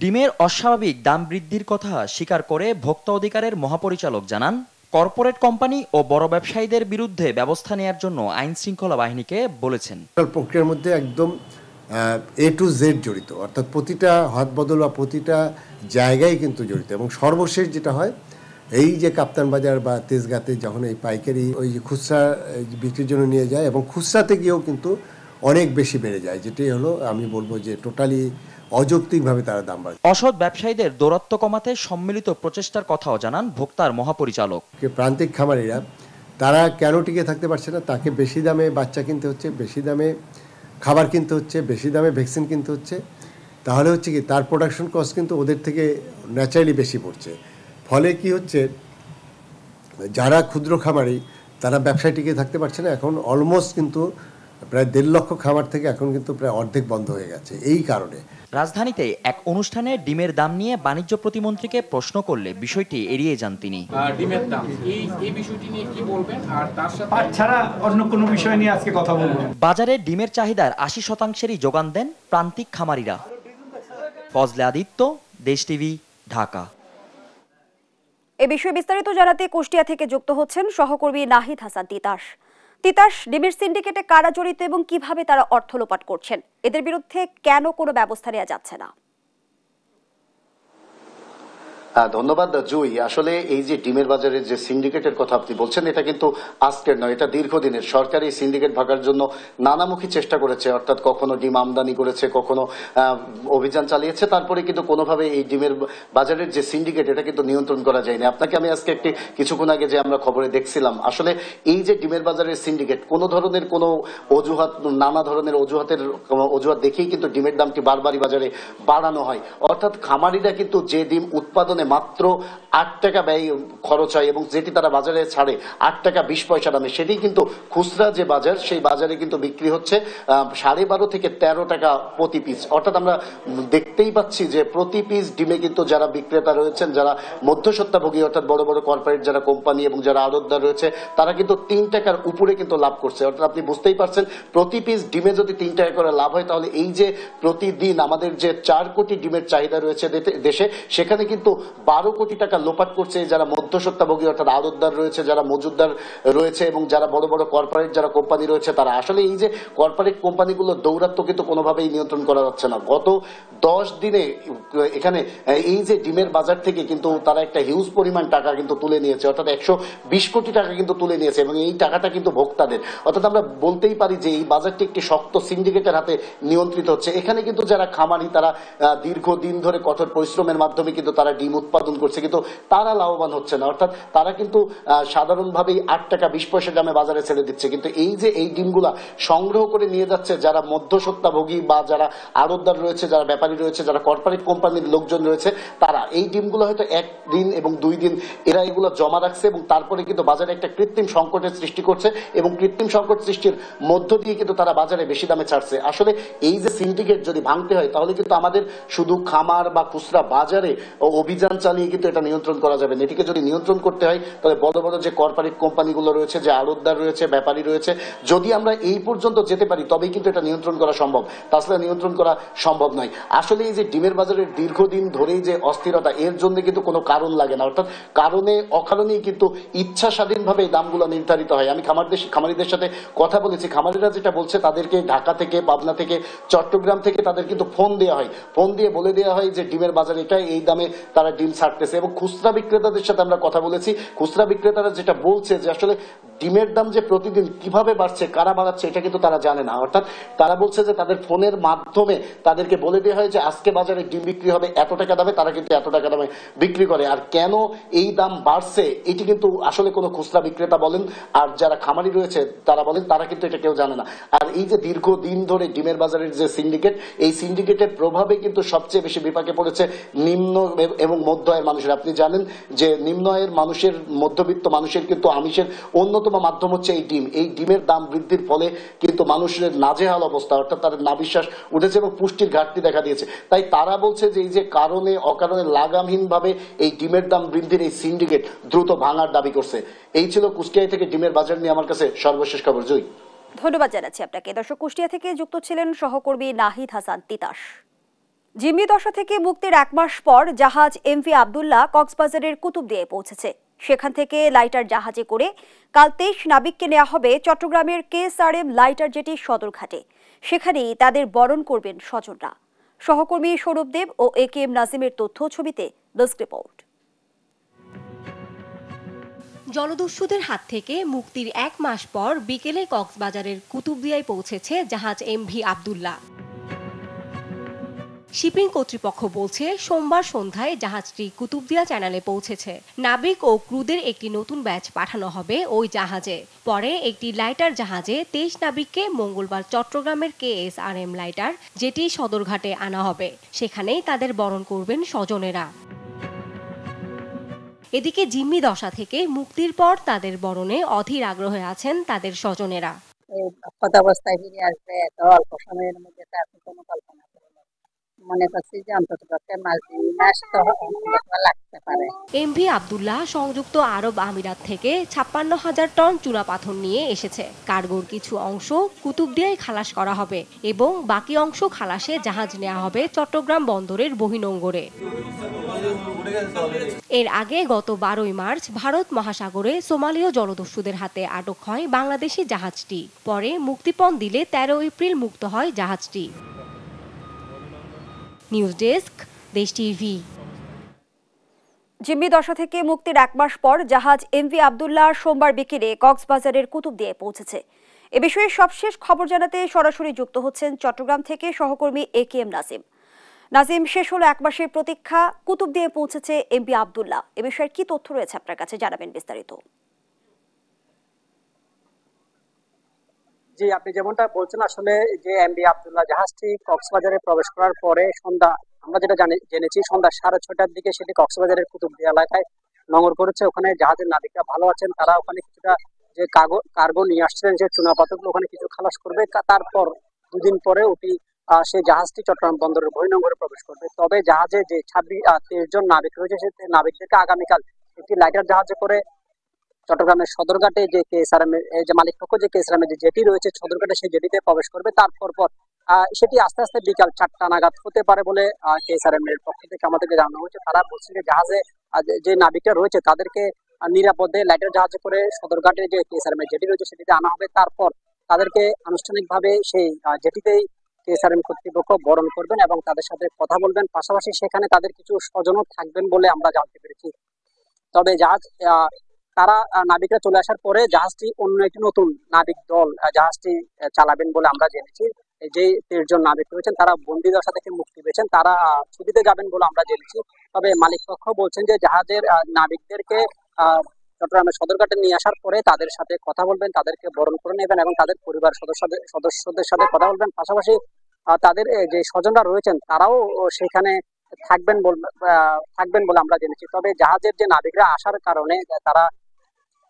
ডিমের অস্বাভাবিক দাম বৃদ্ধির কথা স্বীকার করে ভোক্তা অধিকারের মহাপরিচালক জানান কর্পোরেট কোম্পানি ও বড় ব্যবসায়ীদের বিরুদ্ধে ব্যবস্থা নেওয়ার জন্য আইন শৃঙ্খলা বাহিনীকে বলেছেন।
প্রক্রিয়ার মধ্যে একদম A to Z জড়িত, অর্থাৎ প্রতিটা হাত বদল বা প্রতিটা জায়গায় কিন্তু জড়িত। এবং সর্বশেষ যেটা হয় এই যে কাপ্তান বাজার বা তেজগাঁতে যখন এই পাইকারি ওই যে খুচরা বিক্রির জন্য নিয়ে যায় এবং খুচরাতে গিয়েও কিন্তু অনেক বেশি বেড়ে যায়, যেটাই হলো আমি বলবো যে টোটালি অযৌক্তিকভাবে তারা দাম বাড়ায়।
অসৎ ব্যবসায়ীদের দৌরাত্ম্য কমাতে সম্মিলিত প্রচেষ্টার কথাও জানান ভোক্তার মহাপরিচালক।
প্রান্তিক খামারিরা তারা কেন টিকে থাকতে পারছে না, তাকে বেশি দামে বাচ্চা কিনতে হচ্ছে, বেশি দামে খাবার কিনতে হচ্ছে, বেশি দামে ভ্যাকসিন কিনতে হচ্ছে, তাহলে হচ্ছে কি তার প্রোডাকশন কস্ট কিন্তু ওদের থেকে ন্যাচারালি বেশি পড়ছে। ফলে কি হচ্ছে যারা ক্ষুদ্র খামারি তারা ব্যবসায় টিকে থাকতে পারছে না। এখন অলমোস্ট কিন্তু প্রায় 1.5 লক্ষ খামার থেকে এখন কিন্তু প্রায় অর্ধেক বন্ধ হয়ে গেছে এই কারণে।
রাজধানীতে এক অনুষ্ঠানে ডিমের দাম নিয়ে বাণিজ্য প্রতিমন্ত্রীকে প্রশ্ন করলে বিষয়টি এড়িয়ে যান তিনি।
ডিমের দাম এই বিষয়টি নিয়ে কি বলবেন, আর তার সাথে ছাড়া অন্য কোনো বিষয় নিয়ে আজকে কথা বলবেন।
বাজারে ডিমের চাহিদার 80%-ই যোগান দেন প্রান্তিক খামারিরা। ফজলে আদিত্য, দেশ টিভি, ঢাকা।
এ বিষয়ে বিস্তারিত জানাতে কুষ্টিয়া থেকে যুক্ত হচ্ছেন সহকর্মী নাহিদ হাসান তিতাস। তিতাস, ডিমের সিন্ডিকেটে কারা জড়িত এবং কিভাবে তারা অর্থ লোপাট করছেন, এদের বিরুদ্ধে কেন কোনো ব্যবস্থা নেওয়া যাচ্ছে না?
ধন্যবাদ জুই। আসলে এই যে ডিমের বাজারের যে সিন্ডিকেটের কথা আপনি বলছেন এটা কিন্তু আজকের নয়, এটা দীর্ঘদিনের। সরকার এই সিন্ডিকেট ভাগার জন্য নানামুখী চেষ্টা করেছে, অর্থাৎ কখনো ডিম আমদানি করেছে, কখনো অভিযান চালিয়েছে, তারপরে কিন্তু কোনোভাবে এই ডিমের বাজারের যে সিন্ডিকেট এটা কিন্তু নিয়ন্ত্রণ করা যায়নি। আপনাকে আমি আজকে কিছুক্ষণ আগে যে আমরা খবরে দেখছিলাম, আসলে এই যে ডিমের বাজারের সিন্ডিকেট কোনো ধরনের কোনো অজুহাত, নানা ধরনের অজুহাত দেখেই কিন্তু ডিমের দামটি বারবারই বাজারে বাড়ানো হয়। অর্থাৎ খামারিরা কিন্তু যে ডিম উৎপাদনে মাত্র 8 টাকা ব্যয় খরচ হয় এবং যেটি তারা বাজারে ছাড়ে 8 টাকা 20 পয়সা দামে, সেটি কিন্তু খুচরা যে বাজার সেই বাজারে কিন্তু বিক্রি হচ্ছে 12.5 থেকে 13 টাকা প্রতি পিস। অর্থাৎ আমরা দেখতেই পাচ্ছি যে প্রতি পিস ডিমে কিন্তু যারা বিক্রেতা রয়েছেন, যারা মধ্যস্বত্বভোগী অর্থাৎ বড় বড় কর্পোরেট যারা কোম্পানি এবং যারা আড়তদার রয়েছে, তারা কিন্তু 3 টাকার উপরে কিন্তু লাভ করছে। অর্থাৎ আপনি বুঝতেই পারছেন প্রতি পিস ডিমে যদি 3 টাকা করে লাভ হয়, তাহলে এই যে প্রতিদিন আমাদের যে 4 কোটি ডিমের চাহিদা রয়েছে দেশে, সেখানে কিন্তু 12 কোটি টাকা লোপাট করছে যারা মধ্যস্বত্বভোগী অর্থাৎ আড়তদার রয়েছে, যারা মজুদদার রয়েছে এবং যারা বড় বড় কর্পোরেট যারা কোম্পানি রয়েছে তারা। আসলে এই যে কর্পোরেট কোম্পানিগুলো দৌরাত্ম কিন্তু কোনোভাবেই নিয়ন্ত্রণ করা যাচ্ছে না। গত 10 দিনে এখানে এই যে ডিমের বাজার থেকে কিন্তু তারা একটা হিউজ পরিমাণ টাকা কিন্তু তুলে নিয়েছে, অর্থাৎ 120 কোটি টাকা কিন্তু তুলে নিয়েছে এবং এই টাকাটা কিন্তু ভোক্তাদের। অর্থাৎ আমরা বলতেই পারি যে এই বাজারটি একটি শক্ত সিন্ডিকেটের হাতে নিয়ন্ত্রিত হচ্ছে। এখানে কিন্তু যারা খামারি তারা দীর্ঘদিন ধরে কঠোর পরিশ্রমের মাধ্যমে কিন্তু তারা ডিম উৎপাদন করছে, কিন্তু তারা লাভবান হচ্ছে না। অর্থাৎ তারা কিন্তু সাধারণভাবেই 8 টাকা 20 পয়সা দামে বাজারে ছেড়ে দিচ্ছে, কিন্তু এই যে এই ডিমগুলা সংগ্রহ করে নিয়ে যাচ্ছে যারা মধ্যস্বত্বভোগী বা যারা আড়তদার রয়েছে, যারা ব্যাপারী রয়েছে, যারা কর্পোরেট কোম্পানির লোকজন রয়েছে, তারা এই ডিমগুলো হয়তো 1 দিন এবং 2 দিন এরা এগুলো জমা রাখছে এবং তারপরে কিন্তু বাজারে একটা কৃত্রিম সংকটের সৃষ্টি করছে এবং কৃত্রিম সংকট সৃষ্টির মধ্য দিয়ে কিন্তু তারা বাজারে বেশি দামে ছাড়ছে। আসলে এই যে সিন্ডিকেট যদি ভাঙতে হয় তাহলে কিন্তু আমাদের শুধু খামার বা খুচরা বাজারে অভিযান চালিয়ে কিন্তু এটা নিয়ন্ত্রণ করা যাবে না। এটিকে যদি নিয়ন্ত্রণ করতে হয় তাহলে বড় বড় যে কর্পোরেট কোম্পানিগুলো রয়েছে, যে আড়তদার রয়েছে, ব্যাপারী রয়েছে, যদি আমরা এই পর্যন্ত যেতে পারি তবেই কিন্তু এটা নিয়ন্ত্রণ করা সম্ভব, তাছাড়া নিয়ন্ত্রণ করা সম্ভব নয়। আসলে এই যে ডিমের বাজারের দীর্ঘদিন ধরেই যে অস্থিরতা, এর জন্য কিন্তু কোনো কারণ লাগে না, অর্থাৎ কারণে অকারণেই কিন্তু ইচ্ছা স্বাধীনভাবে দামগুলো নির্ধারিত হয়। আমি খামারিদের সাথে কথা বলেছি, খামারিরা যেটা বলছে তাদেরকে ঢাকা থেকে, পাবনা থেকে, চট্টগ্রাম থেকে তাদের কিন্তু ফোন দেওয়া হয়, ফোন দিয়ে বলে দেওয়া হয় যে ডিমের বাজার এটা, এই দামে তারা ডিম ছাড়তেছে। এবং খুচরা বিক্রেতাদের সাথে আমরা কথা বলেছি, খুচরা বিক্রেতারা যেটা বলছে যে আসলে ডিমের দাম যে প্রতিদিন কিভাবে বাড়ছে, কারা বাড়াচ্ছে এটা কিন্তু তারা জানে না। অর্থাৎ তারা বলছে যে তাদের ফোনের মাধ্যমে তাদেরকে বলে দেওয়া হয় যে আজকে বাজারে ডিম বিক্রি হবে এত টাকা দামে, তারা কিন্তু এত টাকা দামে বিক্রি করে। আর কেন এই দাম বাড়ছে এটি কিন্তু আসলে কোনো খুচরা বিক্রেতা বলেন আর যারা খামারি রয়েছে তারা বলেন, তারা কিন্তু এটা কেউ জানে না। আর এই যে দীর্ঘদিন ধরে ডিমের বাজারের যে সিন্ডিকেট, এই সিন্ডিকেটের প্রভাবে কিন্তু সবচেয়ে বেশি বিপাকে পড়েছে নিম্ন এবং মধ্য আয়ের মানুষের। আপনি জানেন যে নিম্ন আয়ের মানুষের, মধ্যবিত্ত মানুষের কিন্তু আমিষের অন্যতম মাধ্যম হচ্ছে এই ডিম। এই ডিমের দাম বৃদ্ধির ফলে কিন্তু মানুষের নাজেহাল অবস্থা, অর্থাৎ তাদের নাভিশ্বাস উঠেছে এবং পুষ্টির ঘাটতি দেখা দিয়েছে। তাই তারা বলছে যে এই যে কারণে অকারণে লাগামহীনভাবে এই ডিমের দাম বৃদ্ধির এই সিন্ডিকেট দ্রুত ভাঙার দাবি করছে। এই ছিল কুষ্টিয়া থেকে ডিমের বাজার নিয়ে আমার কাছে সর্বশেষ খবর। জয়,
ধন্যবাদ জানাচ্ছি আপনাকে। দর্শক, কুষ্টিয়া থেকে যুক্ত ছিলেন সহকর্মী নাহিদ হাসান তিতাস। জিম্মি দশা থেকে মুক্তির 1 মাস পর জাহাজ এমভি আব্দুল্লাহ কক্সবাজারের কুতুবদিয়ায় পৌঁছেছে। সেখান থেকে লাইটার জাহাজে করে কাল 23 নাবিককে নেওয়া হবে চট্টগ্রামের KSRM লাইটার জেটি সদরঘাটে। সেখানেই তাদের বরণ করবেন স্বজনরা। সহকর্মী সৌরভ দেব ও AKM নাজিমের তথ্য ছবিতে ডেস্ক রিপোর্ট।
জলদস্যুদের হাত থেকে মুক্তির 1 মাস পর বিকেলে কক্সবাজারের কুতুবদিয়ায় পৌঁছেছে জাহাজ এমভি আব্দুল্লাহ। শিপিং কর্তৃপক্ষ বলছে সোমবার সন্ধ্যায় জাহাজটি কুতুবদিয়া চ্যানেলে পৌঁছেছে। নাবিক ও ক্রুদের একটি নতুন ব্যাচ পাঠানো হবে ওই জাহাজে। পরে একটি লাইটার জাহাজে 23 নাবিককে মঙ্গলবার চট্টগ্রামের KSRM লাইটার জেটি সদরঘাটে আনা হবে। সেখানেই তাদের বরণ করবেন স্বজনেরা। এদিকে জিম্মি দশা থেকে মুক্তির পর তাদের বরণে অধীর আগ্রহে আছেন তাদের স্বজনেরা।
অবস্থায় ফিরে আসবে এত অল্প সময়ের মধ্যে তার কোনো কল্পনা মনে করছি যে অন্তত মাস তো লাগতে পারে।
এমভি আব্দুল্লাহ সংযুক্ত আরব আমিরাত থেকে 56,000 টন চুনাপাথর নিয়ে এসেছে। কার্গোর কিছু অংশ কুতুবদিয়ায় খালাস করা হবে এবং বাকি অংশ খালাসে জাহাজ নেওয়া হবে চট্টগ্রাম বন্দরের বহিনোঙ্গরে। এর আগে গত 12 মার্চ ভারত মহাসাগরে সোমালীয় জলদস্যুদের হাতে আটক হয় বাংলাদেশি জাহাজটি। পরে মুক্তিপণ দিলে 13 এপ্রিল মুক্ত হয় জাহাজটি। নিউজ ডেস্ক, দেশ টিভি।
জিম্মি দশা থেকে মুক্তির 1 মাস পর জাহাজ এমভি আব্দুল্লাহ সোমবার বিকেলে কক্সবাজারের কুতুবদিয়ায় পৌঁছেছে। এ বিষয়ে সবশেষ খবর জানাতে সরাসরি যুক্ত হচ্ছেন চট্টগ্রাম থেকে সহকর্মী AKM নাজিম। নাজিম, শেষ হলো 1 মাসের প্রতীক্ষা, কুতুবদিয়ায় পৌঁছেছে এমভি আব্দুল্লাহ। এ বিষয়ে কি তথ্য রয়েছে আপনার কাছে, জানাবেন বিস্তারিত।
জি, আপনি যেমনটা বলছেন, আসলে যে এমভি আব্দুল্লাহ জাহাজটি কক্সবাজারে প্রবেশ করার পরে সন্ধ্যা, আমরা যেটা জেনেছি সন্ধ্যা 6:30টার দিকে সেটি কক্সবাজারের কুতুবদিয়া এলাকায় নোঙর করেছে। ওখানে জাহাজের নাবিকরা ভালো আছেন, তারা ওখানে কিছুটা যে কার্গো নিয়ে আসছিলেন, যে চুনাপাথরগুলো ওখানে কিছু খালাস করবে। তারপর 2 দিন পরে ওটি সেই জাহাজটি চট্টগ্রাম বন্দরের বহিনোঙ্গরে প্রবেশ করবে। তবে জাহাজে যে 23 জন নাবিক রয়েছে, সেই নাবিকদেরকে আগামীকাল একটি লাইটার জাহাজে করে চট্টগ্রামের সদরঘাটে যে KSRM এর যে মালিক পক্ষ, যে KSRM এর যে জেটি রয়েছে সদরঘাটে, সেই জেটিতে প্রবেশ করবে। তারপর সেটি আস্তে আস্তে বিকাল 4টা নাগাদ হতে পারে বলে কেএসআরএম এর পক্ষ থেকে আমাদেরকে জানানো হয়েছে। তারা বলছে যে জাহাজে যে নাবিকরা রয়েছে তাদেরকে নিরাপদে লাইটার জাহাজে করে সদরঘাটে যে কেএসআরএম এর জেটি রয়েছে সেটিতে আনা হবে। তারপর তাদেরকে আনুষ্ঠানিকভাবে সেই জেটিতেই কেএসআরএম কর্তৃপক্ষ বরণ করবেন এবং তাদের সাথে কথা বলবেন। পাশাপাশি সেখানে তাদের কিছু স্বজনও থাকবেন বলে আমরা জানতে পেরেছি। তবে জাহাজ তারা নাবিকরা চলে আসার পরে জাহাজটি অন্য একটি নতুন নাবিক দল জাহাজটি চালাবেন বলে আমরা জেনেছি। যে 13 জন নাবিক রয়েছেন তারা বন্দী দশা থেকে মুক্তি পেয়েছেন, তারা ছুটিতে যাবেন বলে আমরা জেনেছি। তবে মালিক পক্ষ বলছেন যে জাহাজের নাবিকদেরকে চট্টগ্রামের সদরঘাটে নিয়ে আসার পরে তাদের সাথে কথা বলবেন, তাদেরকে বরণ করে নেবেন এবং তাদের পরিবার সদস্যদের সাথে কথা বলবেন। পাশাপাশি তাদের যে স্বজনরা রয়েছেন তারাও সেখানে থাকবেন বলে আমরা জেনেছি। তবে জাহাজের যে নাবিকরা আসার কারণে তারা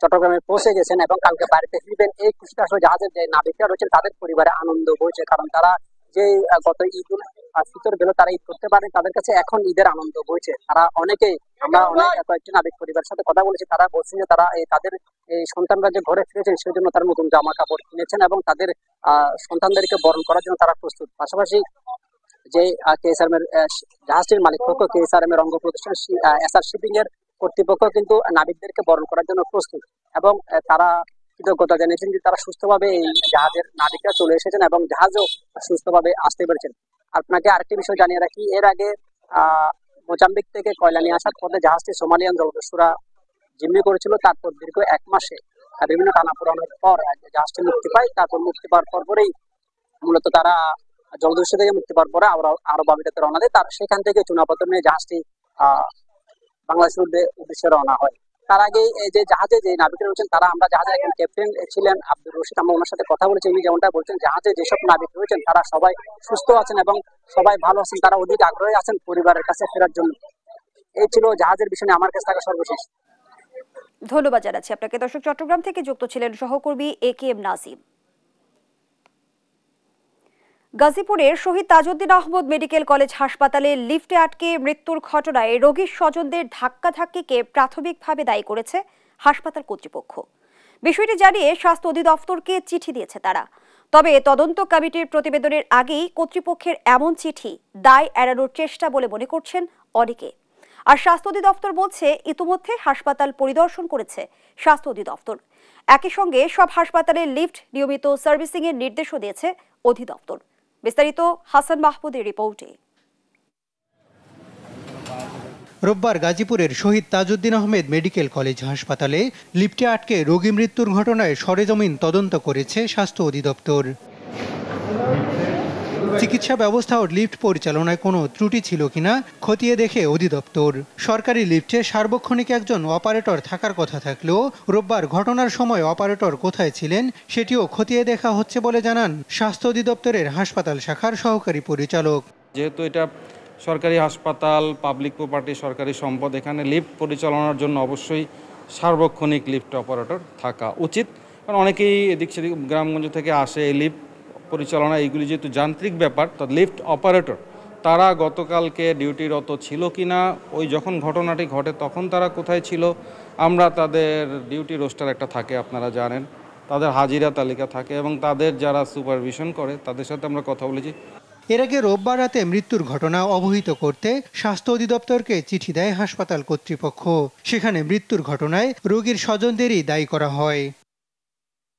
চট্টগ্রামে পৌঁছে গেছেন এবং কালকে বাড়িতে ফিরবেন, এই খুশিটা আসলে জাহাজের যে নাবিকরা রয়েছেন তাদের পরিবারে আনন্দ হয়েছে। কারণ তারা যে গত ঈদুল ফিতর গেল তারা ঈদ করতে পারেন, তাদের কাছে এখন ঈদের আনন্দ হয়েছে। তারা অনেকেই, আমরা কয়েকটি নাবিক পরিবারের সাথে কথা বলেছি, তারা বলছেন যে তারা তাদের এই সন্তানরা যে ঘরে ফিরেছেন সেই জন্য তারা নতুন জামা কাপড় কিনেছেন এবং তাদের সন্তানদেরকে বরণ করার জন্য তারা প্রস্তুত। পাশাপাশি যে কেএসআরএম এর জাহাজটির মালিক পক্ষ কেএসআরএম এর অঙ্গ প্রতিষ্ঠান এসআর শিপিং এর কর্তৃপক্ষ কিন্তু নাবিকদেরকে বরণ করার জন্য প্রস্তুত এবং তারা কৃতজ্ঞতা জানিয়েছেন যে তারা সুস্থভাবে এই জাহাজের নাবিকরা চলে এসেছেন এবং জাহাজও সুস্থভাবে আসতে পেরেছেন। আপনাকে আরেকটি বিষয় জানিয়ে রাখি, এর আগে মোজাম্বিক থেকে কয়লা নিয়ে আসার পথে জাহাজটি সোমালিয়ান জলদস্যুরা জিম্মি করেছিল। তারপর দীর্ঘ 1 মাসে বিভিন্ন টানাপোড়েনের পর জাহাজটি মুক্তি পায়। তারপর মুক্তি পাওয়ার পরেই মূলত তারা জলদস্যু থেকে মুক্তি পাওয়ার পরে আরব আমিরাতে রওনা দেয়। তার সেখান থেকে চুনাপত্র নিয়ে জাহাজটি বাংলাদেশের উদ্দেশ্যে রওনা হয়। তার আগে যে জাহাজে যে নাবিকরা রয়েছেন তারা, আমরা জাহাজের একজন ক্যাপ্টেন ছিলেন আব্দুর রশিদ, আমরা ওনার সাথে কথা বলেছি। উনি যেমনটা বলছেন জাহাজে যেসব নাবিক রয়েছেন তারা সবাই সুস্থ আছেন এবং সবাই ভালো আছেন, তারা অধিক আগ্রহী আছেন পরিবারের কাছে ফেরার জন্য। এই ছিল জাহাজের বিষয়ে আমার কাছে থাকা সর্বশেষ।
ধন্যবাদ জানাচ্ছি আপনাকে। দর্শক, চট্টগ্রাম থেকে যুক্ত ছিলেন সহকর্মী AKM নাজিম। গাজীপুরের শহীদ তাজউদ্দিন আহমদ মেডিকেল কলেজ হাসপাতালে লিফটে আটকে মৃত্যুর ঘটনায় রোগীর স্বজনদের ধাক্কাধাক্কিকে প্রাথমিকভাবে দায়ী করেছে হাসপাতাল কর্তৃপক্ষ। বিষয়টি জানিয়ে স্বাস্থ্য অধিদপ্তরকে চিঠি দিয়েছে তারা। তবে তদন্ত কমিটির প্রতিবেদনের আগেই কর্তৃপক্ষের এমন চিঠি দায় এড়ানোর চেষ্টা বলে মনে করছেন অনেকে। আর স্বাস্থ্য অধিদপ্তর বলছে ইতিমধ্যে হাসপাতাল পরিদর্শন করেছে স্বাস্থ্য অধিদপ্তর। একই সঙ্গে সব হাসপাতালে লিফট নিয়মিত সার্ভিসিং এর নির্দেশও দিয়েছে অধিদপ্তর। বিস্তারিত হাসান মাহমুদের রিপোর্টে।
রোববার গাজীপুরের শহীদ তাজউদ্দিন আহমেদ মেডিকেল কলেজ হাসপাতালে লিফটে আটকে রোগী মৃত্যুর ঘটনায় সরেজমিন তদন্ত করেছে স্বাস্থ্য অধিদপ্তর। চিকিৎসা ব্যবস্থা ও লিফট পরিচালনায় কোনো ত্রুটি ছিল কিনা খতিয়ে দেখে অধিদপ্তর। সরকারি লিফটে সার্বক্ষণিক একজন অপারেটর থাকার কথা থাকলেও রোববার ঘটনার সময় অপারেটর কোথায় ছিলেন সেটিও খতিয়ে দেখা হচ্ছে বলে জানান স্বাস্থ্য অধিদপ্তরের হাসপাতাল শাখার সহকারী পরিচালক।
যেহেতু এটা সরকারি হাসপাতাল, পাবলিক প্রপার্টি, সরকারি সম্পদ, এখানে লিফট পরিচালনার জন্য অবশ্যই সার্বক্ষণিক লিফট অপারেটর থাকা উচিত। কারণ অনেকেই এদিক সেদিক গ্রামগঞ্জ থেকে আসে, এই লিফট পরিচালনা এইগুলি যেহেতু যান্ত্রিক ব্যাপার, তো লিফট অপারেটর তারা গতকালকে ডিউটিরত ছিল কিনা, ওই যখন ঘটনাটি ঘটে তখন তারা কোথায় ছিল, আমরা তাদের ডিউটি রোস্টার একটা থাকে আপনারা জানেন, তাদের হাজিরা তালিকা থাকে এবং তাদের যারা সুপারভিশন করে তাদের সাথে আমরা কথা বলেছি।
এর আগে রোববার রাতে মৃত্যুর ঘটনা অবহিত করতে স্বাস্থ্য অধিদপ্তরকে চিঠি দেয় হাসপাতাল কর্তৃপক্ষ। সেখানে মৃত্যুর ঘটনায় রোগীর স্বজনদেরই দায়ী করা হয়।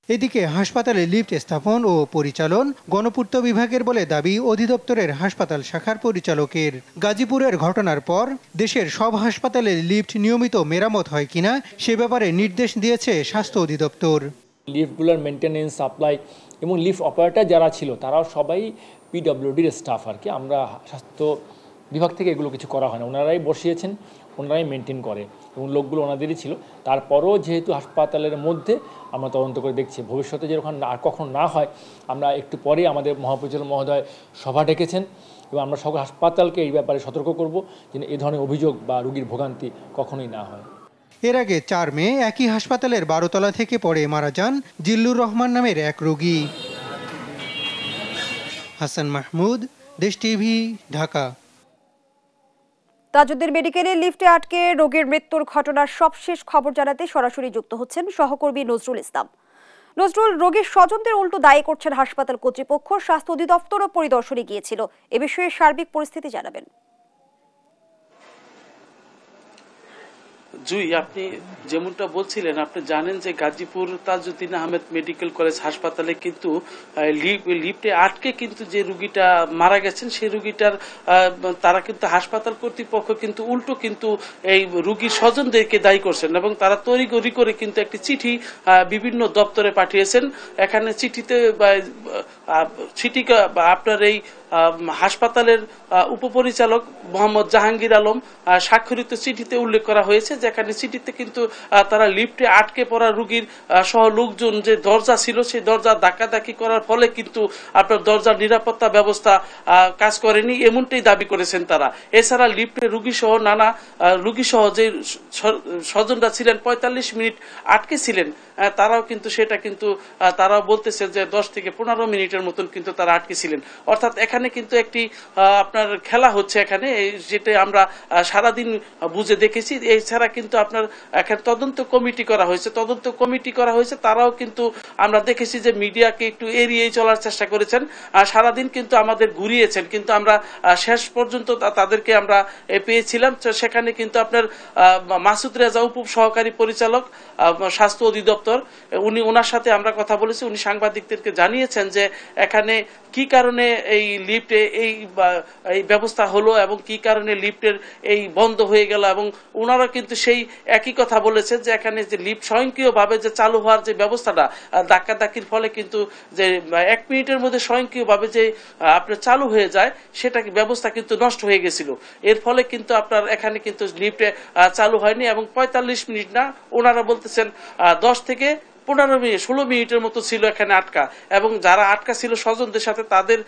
এদিকে হাসপাতালে লিফট স্থাপন ও পরিচালন গণপূর্ত বিভাগের বলে দাবি অধিদপ্তরের হাসপাতাল শাখার পরিচালকের। গাজীপুরের ঘটনার পর দেশের সব হাসপাতালে লিফট নিয়মিত মেরামত হয় কিনা সে ব্যাপারে নির্দেশ দিয়েছে স্বাস্থ্য অধিদপ্তর।
লিফটগুলোর মেনটেনেন্স, সাপ্লাই এবং লিফট অপারেটর যারা ছিল তারাও সবাই পিডব্লিউডির স্টাফ আর কি। আমরা স্বাস্থ্য বিভাগ থেকে এগুলো কিছু করা হয় না, ওনারাই বসিয়েছেন, ওনারাই মেনটেন করে এবং লোকগুলো ওনাদেরই ছিল। তারপরও যেহেতু হাসপাতালের মধ্যে আমরা তদন্ত করে দেখছি, ভবিষ্যতে যেরকম আর কখনো না হয়, আমরা একটু পরে আমাদের মহাপরিচালক মহোদয় সভা ডেকেছেন এবং আমরা সকল হাসপাতালকে এই ব্যাপারে সতর্ক করব যেন এ ধরনের অভিযোগ বা রোগীর ভোগান্তি কখনোই না হয়।
এর আগে 4 মে একই হাসপাতালের 12 তলা থেকে পড়ে মারা যান জিল্লুর রহমান নামের এক রোগী। হাসান মাহমুদ, দেশ টিভি, ঢাকা।
তাজউদ্দিন মেডিকেলে লিফটে আটকে রোগীর মৃত্যুর ঘটনার সবশেষ খবর জানাতে সরাসরি যুক্ত হচ্ছেন সহকর্মী নজরুল ইসলাম। নজরুল, রোগীর স্বজনদের উল্টো দায়ী করছেন হাসপাতাল কর্তৃপক্ষ। স্বাস্থ্য অধিদপ্তরও পরিদর্শনে গিয়েছিল। এ বিষয়ে সার্বিক পরিস্থিতি জানাবেন।
জুই, আপনি যেমনটা বলছিলেন, আপনি জানেন যে গাজীপুর তাজউদ্দিন আহমেদ মেডিকেল কলেজ হাসপাতালে কিন্তু লিফটে আটকে কিন্তু যে রুগীটা মারা গেছেন সেই রুগীটার তারা কিন্তু হাসপাতাল কর্তৃপক্ষ কিন্তু উল্টো কিন্তু এই রুগীর স্বজনদেরকে দায়ী করছেন এবং তারা তড়িঘড়ি করে কিন্তু একটি চিঠি বিভিন্ন দপ্তরে পাঠিয়েছেন। এখানে চিঠিতে আপনার এই হাসপাতালের উপপরিচালক মোহাম্মদ জাহাঙ্গীর আলম স্বাক্ষরিত চিঠিতে উল্লেখ করা হয়েছে, যেখানে চিঠিতে কিন্তু তারা লিফটে আটকে পড়া রুগীর সহ লোকজন যে দরজা ছিল সেই দরজা ধাক্কাধাক্কি করার ফলে কিন্তু আপনার দরজার নিরাপত্তা ব্যবস্থা কাজ করেনি, এমনটাই দাবি করেছেন তারা। এছাড়া লিফটে রুগী সহ যে স্বজনরা ছিলেন ৪৫ মিনিট আটকে ছিলেন, তারাও কিন্তু সেটা কিন্তু তারাও বলতেছে যে ১০ থেকে ১৫ মিনিটের মতন কিন্তু তারা আটকে ছিলেন। অর্থাৎ এখানে কিন্তু একটি আপনার খেলা হচ্ছে এখানে, যেটা আমরা সারাদিন বুঝে দেখেছি। এছাড়া কিন্তু আপনার এখানে তদন্ত কমিটি করা হয়েছে, তারাও কিন্তু আমরা দেখেছি যে মিডিয়াকে একটু এড়িয়েই চলার চেষ্টা করেছেন। সারাদিন কিন্তু আমাদের ঘুরিয়েছেন, কিন্তু আমরা শেষ পর্যন্ত তাদেরকে আমরা পেয়েছিলাম। সেখানে কিন্তু আপনার মাসুদ রেজা উপ সহকারী পরিচালক স্বাস্থ্য অধিদপ্তর, ওনার সাথে আমরা কথা বলেছি। উনি সাংবাদিকদেরকে জানিয়েছেন যে এখানে কি কারণে এই লিফটে এই ব্যবস্থা হলো এবং কি কারণে লিফটের এই বন্ধ হয়ে গেল, এবং ওনারা কিন্তু সেই একই কথা বলেছেন যে এখানে যে লিফট স্বয়ংক্রিয়ভাবে যে চালু হওয়ার যে ব্যবস্থাটা ধাক্কাধাক্কির ফলে কিন্তু যে 1 মিনিটের মধ্যে স্বয়ংক্রিয়ভাবে যে আপনার চালু হয়ে যায় সেটা ব্যবস্থা কিন্তু নষ্ট হয়ে গেছিল। এর ফলে কিন্তু আপনার এখানে কিন্তু লিফটে চালু হয়নি এবং ৪৫ মিনিট না, ওনারা বলতেছেন 10 থেকে 15 মিনিট 16 মিনিটের মতো ছিল এখানে আটকা। এবং যারা আটকা ছিল স্বজনদের সাথে, তাদের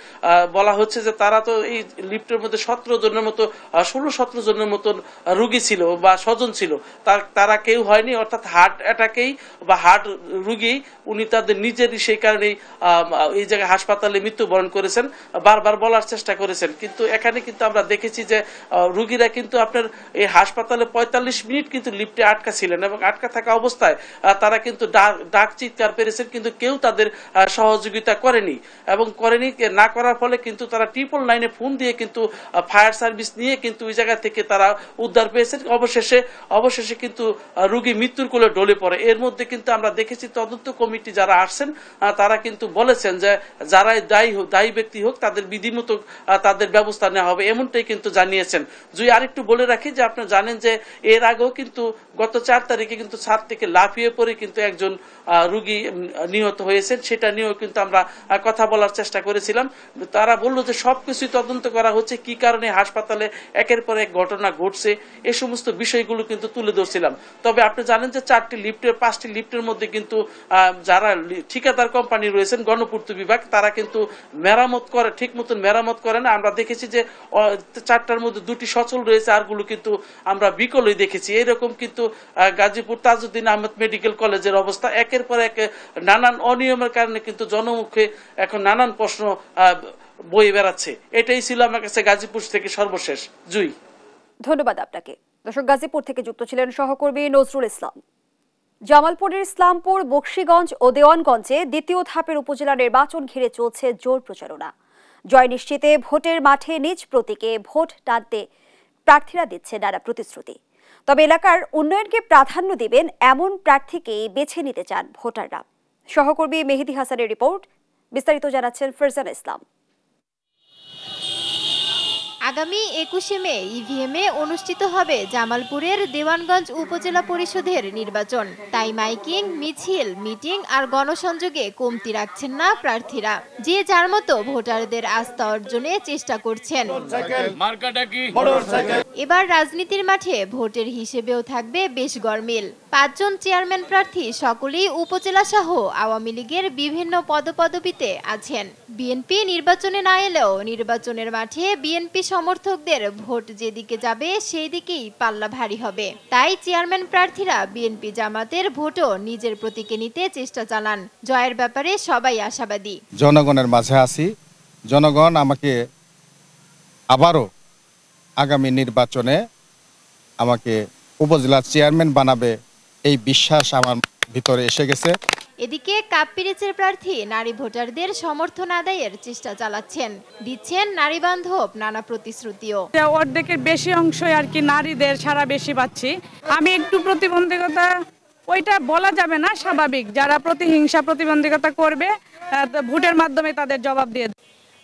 বলা হচ্ছে যে তারা তো এই লিফটের মধ্যে 17 জনের মতো 16-17 জনের মতন রুগী ছিল বা স্বজন ছিল, তারা কেউ হয়নি। অর্থাৎ হার্ট অ্যাটাকেই বা হার্ট রুগী উনি তাদের নিজেরই সেই কারণেই এই জায়গায় হাসপাতালে মৃত্যুবরণ করেছেন, বারবার বলার চেষ্টা করেছেন। কিন্তু এখানে কিন্তু আমরা দেখেছি যে রুগীরা কিন্তু আপনার এই হাসপাতালে ৪৫ মিনিট কিন্তু লিফটে আটকা ছিলেন এবং আটকা থাকা অবস্থায় তারা কিন্তু ডাক চিৎকার পেরেছেন, কিন্তু কেউ তাদের সহযোগিতা করেনি এবং না করার ফলে কিন্তু তারা 999-এ ফোন দিয়ে কিন্তু ফায়ার সার্ভিস নিয়ে কিন্তু ওই জায়গা থেকে তারা উদ্ধার পেয়েছেন। অবশেষে কিন্তু রোগী মৃত্যুর কোলে ঢলে পড়ে। এর মধ্যে কিন্তু আমরা দেখেছি তদন্ত কমিটি যারা আসছেন তারা কিন্তু বলেছেন যে যারাই দায়ী ব্যক্তি হোক তাদের বিধিমতো তাদের ব্যবস্থা নেওয়া হবে, এমনটাই কিন্তু জানিয়েছেন। যদি আরেকটু বলে রাখি যে আপনি জানেন যে এর আগেও কিন্তু গত 4 তারিখে কিন্তু ছাদ থেকে লাফিয়ে পড়ে কিন্তু একজন রোগী নিহত হয়েছেন, সেটা নিয়েও কিন্তু আমরা কথা বলার চেষ্টা করেছিলাম। তারা বলল যে সবকিছু তদন্ত করা হচ্ছে, কি কারণে হাসপাতালে একের পর এক ঘটনা ঘটছে এই সমস্ত বিষয়গুলো কিন্তু তুলে ধরছিলাম। তবে আপনি জানেন যে 5টি লিফটের মধ্যে কিন্তু যারা ঠিকাদার কোম্পানি রয়েছেন গণপূর্ত বিভাগ, তারা কিন্তু ঠিক মতন মেরামত করে না। আমরা দেখেছি যে 4টার মধ্যে 2টি সচল রয়েছে, আরগুলো কিন্তু আমরা বিকলই দেখেছি। এরকম কিন্তু গাজীপুর তাজউদ্দিন আহমেদ মেডিকেল কলেজের অবস্থা। একের পর এক নানান অনিয়মের কারণে কিন্তু জনমুখে এখন নানান প্রশ্ন বয়ে বেড়াচ্ছে। এটাই ছিল আমার কাছে গাজীপুর থেকে সর্বশেষ। জুই,
ধন্যবাদ আপনাকে। দর্শক, গাজীপুর থেকে যুক্ত ছিলেন সহকর্মী নজরুল ইসলাম। জামালপুরের ইসলামপুর, বকশীগঞ্জ ও দেওয়ানগঞ্জে দ্বিতীয় ধাপের উপজেলা নির্বাচন ঘিরে চলছে জোর প্রচারণা। জয় নিশ্চিতে ভোটের মাঠে নিজ প্রতীকে ভোট টানতে প্রার্থীরা দিচ্ছে নানা প্রতিশ্রুতি। তবে এলাকার উন্নয়নকে প্রাধান্য দিবেন এমন প্রার্থীকেই বেছে নিতে চান ভোটাররা। সহকর্মী মেহেদি হাসানের রিপোর্ট, বিস্তারিত জানাচ্ছেন ফরজানা ইসলাম।
আগামী 21শে মে ইভিএমে অনুষ্ঠিত হবে জামালপুরের দেওয়ানগঞ্জ উপজেলা পরিষদের নির্বাচন। তাই মাইকিং, মিছিল, মিটিং আর গণসংযোগে কমতি রাখছেন না প্রার্থীরা। যে যার মতো ভোটারদের আস্থা অর্জনে চেষ্টা করছেন। এবার রাজনীতির মাঠে ভোটের হিসেবেও থাকবে বেশ গরমিল। 5 জন চেয়ারম্যান প্রার্থী সকলেই উপজেলা সহ আওয়ামী লীগের বিভিন্ন পদপদবিতে আছেন। বিএনপি নির্বাচনে না এলেও নির্বাচনের মাঠে বিএনপি সমর্থকদের ভোট যেদিকে যাবে সেই দিকেই পাল্লা ভারী হবে। তাই চেয়ারম্যান প্রার্থীরা বিএনপি জামাতের ভোটও নিজের প্রতীকে নিতে চেষ্টা চালান। জয়ের ব্যাপারে সবাই আশাবাদী।
জনগণের মাঝে আছি, জনগণ আমাকে আবারও আগামী নির্বাচনে আমাকে উপজেলা চেয়ারম্যান বানাবে, এই বিশ্বাস আমার ভিতরে এসে গেছে।
এদিকে কাপ্পিরিচের প্রার্থী নারী ভোটারদের সমর্থন আদায়ের চেষ্টা চালাচ্ছেন, দিচ্ছেন নারী বান্ধব নানা প্রতিশ্রুতিও।
অর্ধেকের বেশি অংশই আর কি নারীদের সারা বেশি পাচ্ছি। আমি একটু প্রতিবন্ধকতা ওইটা বলা যাবে না, স্বাভাবিক যারা প্রতিহিংসা প্রতিবন্ধকতা করবে ভোটের মাধ্যমে তাদের জবাব দিয়ে।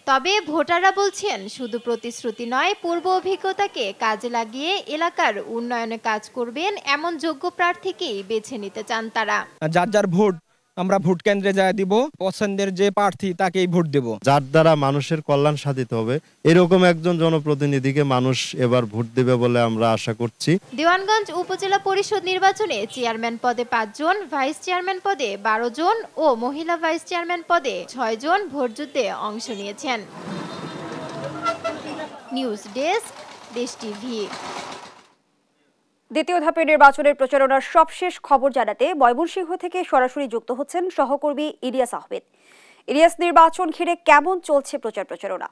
তবে ভোটাররা বলছেন শুধু প্রতিশ্রুতি নয়, পূর্ব অভিজ্ঞতাকে কাজে লাগিয়ে এলাকার উন্নয়নে কাজ করবেন এমন যোগ্য প্রার্থীকেই বেছে নিতে চান তারা।
যার যার ভোট আমরা ভোট কেন্দ্রে যায় দিব, পছন্দের যে প্রার্থী তাকেই ভোট দেব।
যার দ্বারা মানুষের কল্যাণ সাধিত হবে এরকম একজন জনপ্রতিনিধিকে মানুষ এবার ভোট দেবে বলে আমরা আশা করছি।
দেওয়ানগঞ্জ উপজেলা পরিষদ নির্বাচনে চেয়ারম্যান পদে 5 জন, ভাইস চেয়ারম্যান পদে 12 জন ও মহিলা ভাইস চেয়ারম্যান পদে 6 জন ভোটযুদ্ধে অংশ নিয়েছেন। নিউজ ডেস্ক, দেশ টিভি।
দ্বিতীয় ধাপের নির্বাচনের প্রচারণার সবশেষ খবর জানাতে ময়মনসিংহ থেকে সরাসরি যুক্ত হচ্ছেন সহকর্মী ইলিয়াস আহমেদ। ইলিয়াস, নির্বাচন ঘিরে কেমন চলছে প্রচারণা?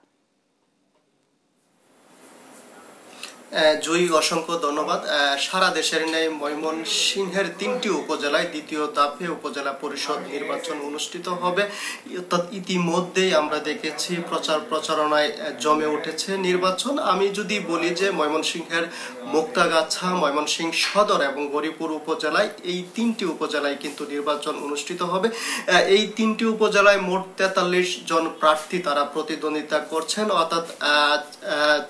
জয়ী, অসংখ্য ধন্যবাদ। সারা দেশের ন্যায় ময়মনসিংহের 3টি উপজেলায় দ্বিতীয় ধাপে উপজেলা পরিষদ নির্বাচন অনুষ্ঠিত হবে। অর্থাৎ ইতিমধ্যেই আমরা দেখেছি প্রচারণায় জমে উঠেছে নির্বাচন। আমি যদি বলি যে ময়মনসিংহের মুক্তাগাছা, ময়মনসিংহ সদর এবং গরিপুর উপজেলায় এই 3টি উপজেলায় কিন্তু নির্বাচন অনুষ্ঠিত হবে। এই 3টি উপজেলায় মোট 43 জন প্রার্থী তারা প্রতিদ্বন্দ্বিতা করছেন। অর্থাৎ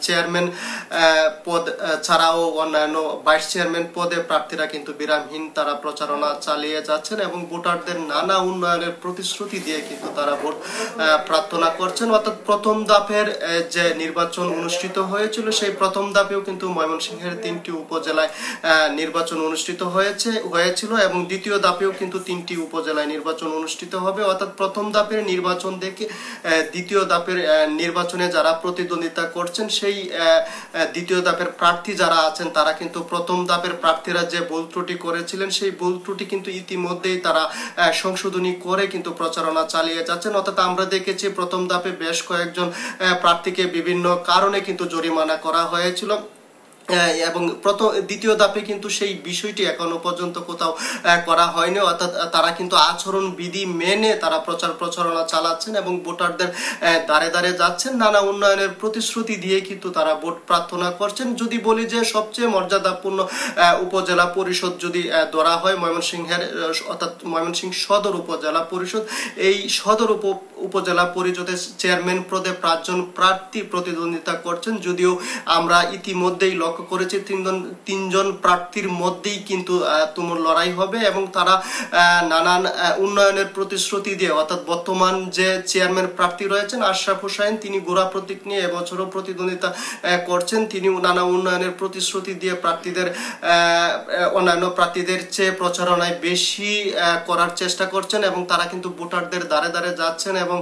চেয়ারম্যান পদ ছাড়াও অন্যান্য ভাইস চেয়ারম্যান পদে প্রার্থীরা কিন্তু বিরামহীন তারা প্রচারণা চালিয়ে যাচ্ছেন এবং ভোটারদের নানা উন্নয়নের প্রতিশ্রুতি দিয়ে কিন্তু তারা ভোট প্রার্থনা করছেন। অর্থাৎ প্রথম ধাপের যে নির্বাচন অনুষ্ঠিত হয়েছিল সেই প্রথম ধাপেও কিন্তু ময়মনসিংহের 3টি উপজেলায় নির্বাচন অনুষ্ঠিত হয়েছিল এবং দ্বিতীয় ধাপেও কিন্তু 3টি উপজেলায় নির্বাচন অনুষ্ঠিত হবে। অর্থাৎ প্রথম ধাপের নির্বাচন দেখে দ্বিতীয় ধাপের নির্বাচনে যারা প্রতিদ্বন্দ্বিতা করছেন সেই দ্বিতীয় ধাপের প্রার্থী যারা আছেন তারা কিন্তু প্রথম ধাপের প্রার্থীরা যে ভুল ত্রুটি করেছিলেন সেই ভুল ত্রুটি কিন্তু ইতিমধ্যেই তারা সংশোধনী করে কিন্তু প্রচারণা চালিয়ে যাচ্ছেন। অর্থাৎ আমরা দেখেছি প্রথম ধাপে বেশ কয়েকজন প্রার্থীকে বিভিন্ন কারণে কিন্তু জরিমানা করা হয়েছিল এবং দ্বিতীয় ধাপে কিন্তু সেই বিষয়টি এখনো পর্যন্ত কোথাও করা হয়নি। অর্থাৎ তারা কিন্তু আচরণ বিধি মেনে তারা প্রচারণা চালাচ্ছেন এবং ভোটারদের দ্বারে দ্বারে যাচ্ছেন, নানা উন্নয়নের প্রতিশ্রুতি দিয়ে কিন্তু তারা ভোট প্রার্থনা করছেন। যদি বলি যে সবচেয়ে মর্যাদাপূর্ণ উপজেলা পরিষদ যদি ধরা হয় ময়মনসিংহের, অর্থাৎ ময়মনসিংহ সদর উপজেলা পরিষদ, এই সদর উপজেলা পরিষদের চেয়ারম্যান পদে 5 জন প্রার্থী প্রতিদ্বন্দ্বিতা করছেন। যদিও আমরা ইতিমধ্যেই করেছে 3 জন প্রার্থীর মধ্যেই কিন্তু তুমুল লড়াই হবে এবং তারা নানান উন্নয়নের প্রতিশ্রুতি দিয়ে, অর্থাৎ বর্তমান যে চেয়ারম্যান প্রার্থী রয়েছেন আশরাফ হোসাইন, তিনি গোড়া প্রতীক নিয়ে এবছরও প্রতিদ্বন্দ্বিতা করছেন। তিনি নানা উন্নয়নের প্রতিশ্রুতি দিয়ে অন্যান্য প্রার্থীদের চেয়ে প্রচারণায় বেশি করার চেষ্টা করছেন এবং তারা কিন্তু ভোটারদের দ্বারে দ্বারে যাচ্ছেন এবং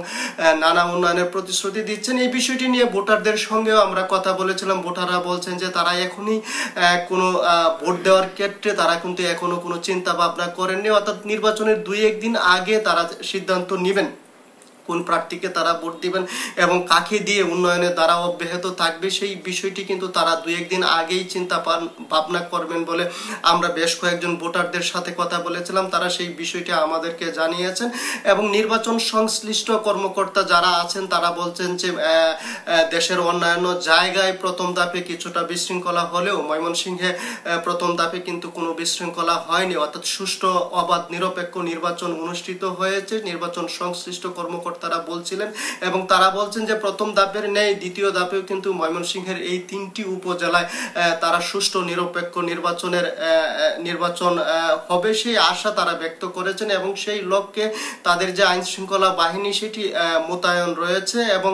নানা উন্নয়নের প্রতিশ্রুতি দিচ্ছেন। এই বিষয়টি নিয়ে ভোটারদের সঙ্গেও আমরা কথা বলেছিলাম। ভোটাররা বলছেন যে তারা এখনই কোনো ভোট দেওয়ার ক্ষেত্রে তারা কিন্তু এখনো কোনো চিন্তা ভাবনা করেননি। অর্থাৎ নির্বাচনের 2-1 দিন আগে তারা সিদ্ধান্ত নেবেন কোন প্রার্থীকে তারা ভোট দিবেন এবং কাকে দিয়ে উন্নয়নের দ্বারা অব্যাহত থাকবে সেই বিষয়টি কিন্তু তারা 2-1 দিন আগেই চিন্তা ভাবনা করবেন বলে আমরা বেশ কয়েকজন ভোটারদের সাথে কথা বলেছিলাম। তারা সেই বিষয়টি আমাদেরকে জানিয়েছেন এবং নির্বাচন সংশ্লিষ্ট কর্মকর্তা যারা আছেন তারা বলছেন যে দেশের অন্যান্য জায়গায় প্রথম ধাপে কিছুটা বিশৃঙ্খলা হলেও ময়মনসিংহে প্রথম ধাপে কিন্তু কোনো বিশৃঙ্খলা হয়নি। অর্থাৎ সুষ্ঠু, অবাধ, নিরপেক্ষ নির্বাচন অনুষ্ঠিত হয়েছে, নির্বাচন সংশ্লিষ্ট কর্মকর্তা তারা বলছিলেন এবং তারা বলছেন যে প্রথম ধাপের ন্যায় দ্বিতীয় ধাপেও কিন্তু ময়মনসিংহের এই 3টি উপজেলায় তারা সুষ্ঠু নিরপেক্ষ নির্বাচন হবে সেই আশা তারা ব্যক্ত করেছেন এবং সেই লক্ষ্যে তাদের যে আইন শৃঙ্খলা বাহিনী সেটি মোতায়েন রয়েছে এবং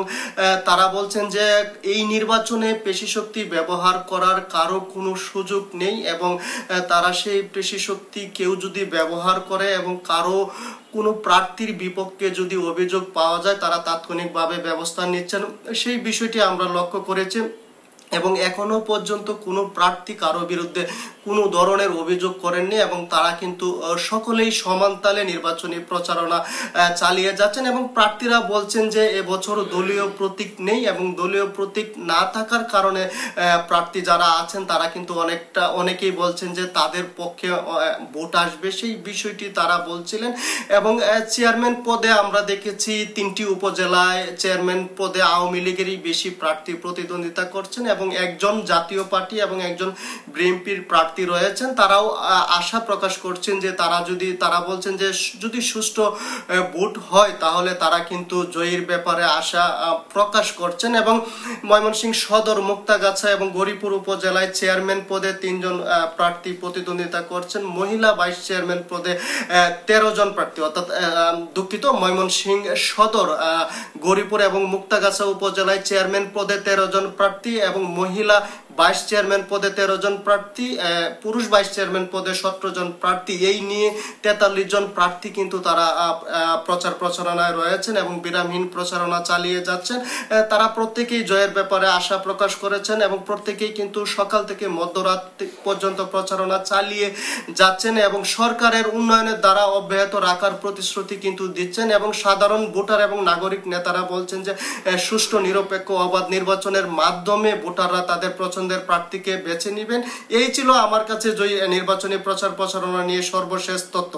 তারা বলছেন যে এই নির্বাচনে পেশি শক্তি ব্যবহার করার কারো কোনো সুযোগ নেই এবং তারা সেই পেশি শক্তি কেউ যদি ব্যবহার করে এবং কারো কোনো প্রার্থীর বিপক্ষে যদি অভিযোগ পাওয়া যায় তারা তাৎক্ষণিকভাবে ব্যবস্থা নিচ্ছেন, সেই বিষয়টি আমরা লক্ষ্য করেছি। এবং এখনো পর্যন্ত কোনো প্রার্থী কারো বিরুদ্ধে কোনো ধরনের অভিযোগ করেননি এবং তারা কিন্তু সকলেই সমান তালে নির্বাচনী প্রচারণা চালিয়ে যাচ্ছেন এবং প্রার্থীরা বলছেন যে এবছর দলীয় প্রতীক নেই এবং দলীয় প্রতীক না থাকার কারণে প্রার্থী যারা আছেন তারা কিন্তু অনেকেই বলছেন যে তাদের পক্ষে ভোট আসবে, সেই বিষয়টি তারা বলছিলেন। এবং চেয়ারম্যান পদে আমরা দেখেছি 3টি উপজেলায় চেয়ারম্যান পদে আওয়ামী লীগেরই বেশি প্রার্থী প্রতিদ্বন্দ্বিতা করছেন এবং একজন জাতীয় পার্টি এবং একজন বিএনপির প্রার্থী রয়েছেন। তারাও আশা প্রকাশ করছেন যে তারা বলছেন যে যদি সুষ্ঠু ভোট হয় তাহলে তারা কিন্তু জয়ীর ব্যাপারে আশা প্রকাশ করছেন। এবং ময়মনসিংহ সদর, মুক্তাগাছা এবং গৌরীপুর উপজেলায় চেয়ারম্যান পদে 3 জন প্রার্থী প্রতিদ্বন্দ্বিতা করছেন। মহিলা ভাইস চেয়ারম্যান পদে 13 জন প্রার্থী, অর্থাৎ দুঃখিত, ময়মনসিংহ সদর, গৌরীপুর এবং মুক্তাগাছা উপজেলায় চেয়ারম্যান পদে 13 জন প্রার্থী এবং মহিলা ভাইস চেয়ারম্যান পদে 13 জন প্রার্থী, পুরুষ ভাইস চেয়ারম্যান পদে 17 জন প্রার্থী, এই নিয়ে 43 জন প্রার্থী কিন্তু তারা প্রচার প্রচারণায় রয়েছেন এবং বিরামহীন প্রচারণা চালিয়ে যাচ্ছেন। তারা প্রত্যেকেই জয়ের ব্যাপারে আশা প্রকাশ করেছেন এবং প্রত্যেকেই কিন্তু সকাল থেকে মধ্যরাত পর্যন্ত প্রচারণা চালিয়ে যাচ্ছেন এবং সরকারের উন্নয়নের দ্বারা অব্যাহত রাখার প্রতিশ্রুতি কিন্তু দিচ্ছেন। এবং সাধারণ ভোটার এবং নাগরিক নেতারা বলছেন যে সুষ্ঠু নিরপেক্ষ অবাধ নির্বাচনের মাধ্যমে ভোটাররা তাদের পছন্দের প্রার্থীকে বেছে নেবেন। এই ছিল আমার কাছে নির্বাচনী প্রচার প্রচারণা নিয়ে সর্বশেষ তথ্য।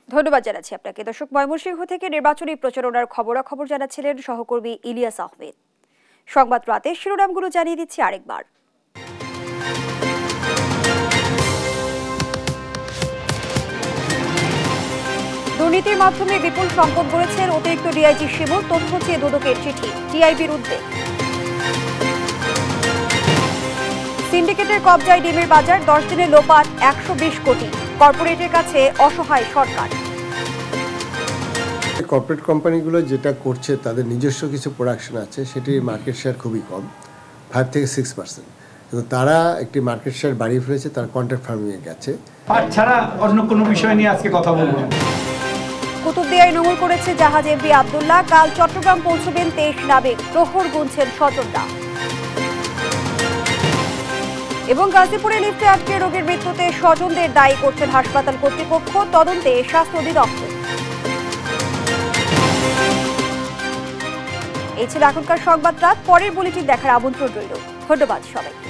ধন্যবাদ জানাচ্ছি আপনাকে। দর্শক, ময়মনসিংহ থেকে নির্বাচনী প্রচারণার খবরাখবর জানাচ্ছিলেন সহকর্মী ইলিয়াস আহমেদ। সংবাদ রাতে শিরোনামগুলো জানিয়ে দিচ্ছি আরেকবার। দুর্নীতির মাধ্যমে বিপুল সম্পদ গড়েছেন অতিরিক্ত ডিআইজি শিমুল, তথ্য চেয়ে দুদকের চিঠি, টিআইবির উদ্বেগ। সিন্ডিকেটের কবজায় ডিমের বাজার, 10 দিনে লোপাট 120 কোটি, কর্পোরেটের কাছে অসহায় সরকার।
কর্পোরেট কোম্পানিগুলো যেটা করছে তাদের নিজস্ব কিছু প্রোডাকশন আছে, সেটির মার্কেট শেয়ার খুবই কম, 5 থেকে 6%, কিন্তু তারা একটি মার্কেট শেয়ার বাড়িয়ে ফেলেছে, তারা কন্ট্রাক্ট ফার্মিংয়ে গেছে।
পাট ছাড়া অন্য কোনো বিষয় নিয়ে আজকে কথা বলবো।
কুতুবদিয়ায় নোঙর করেছে জাহাজ এমভি আব্দুল্লাহ, কাল চট্টগ্রাম পৌঁছবেন 23 নাবিক, প্রহর গুনছেন স্বজনরা। এবং গাজীপুরে লিফটে আটকে রোগীর মৃত্যুতে স্বজনদের দায়ী করছেন হাসপাতাল কর্তৃপক্ষ, তদন্তে স্বাস্থ্য অধিদপ্তর। এই ছিল এখনকার সংবাদ রাত। পরের বুলেটিন দেখার আমন্ত্রণ রইল। ধন্যবাদ সবাইকে।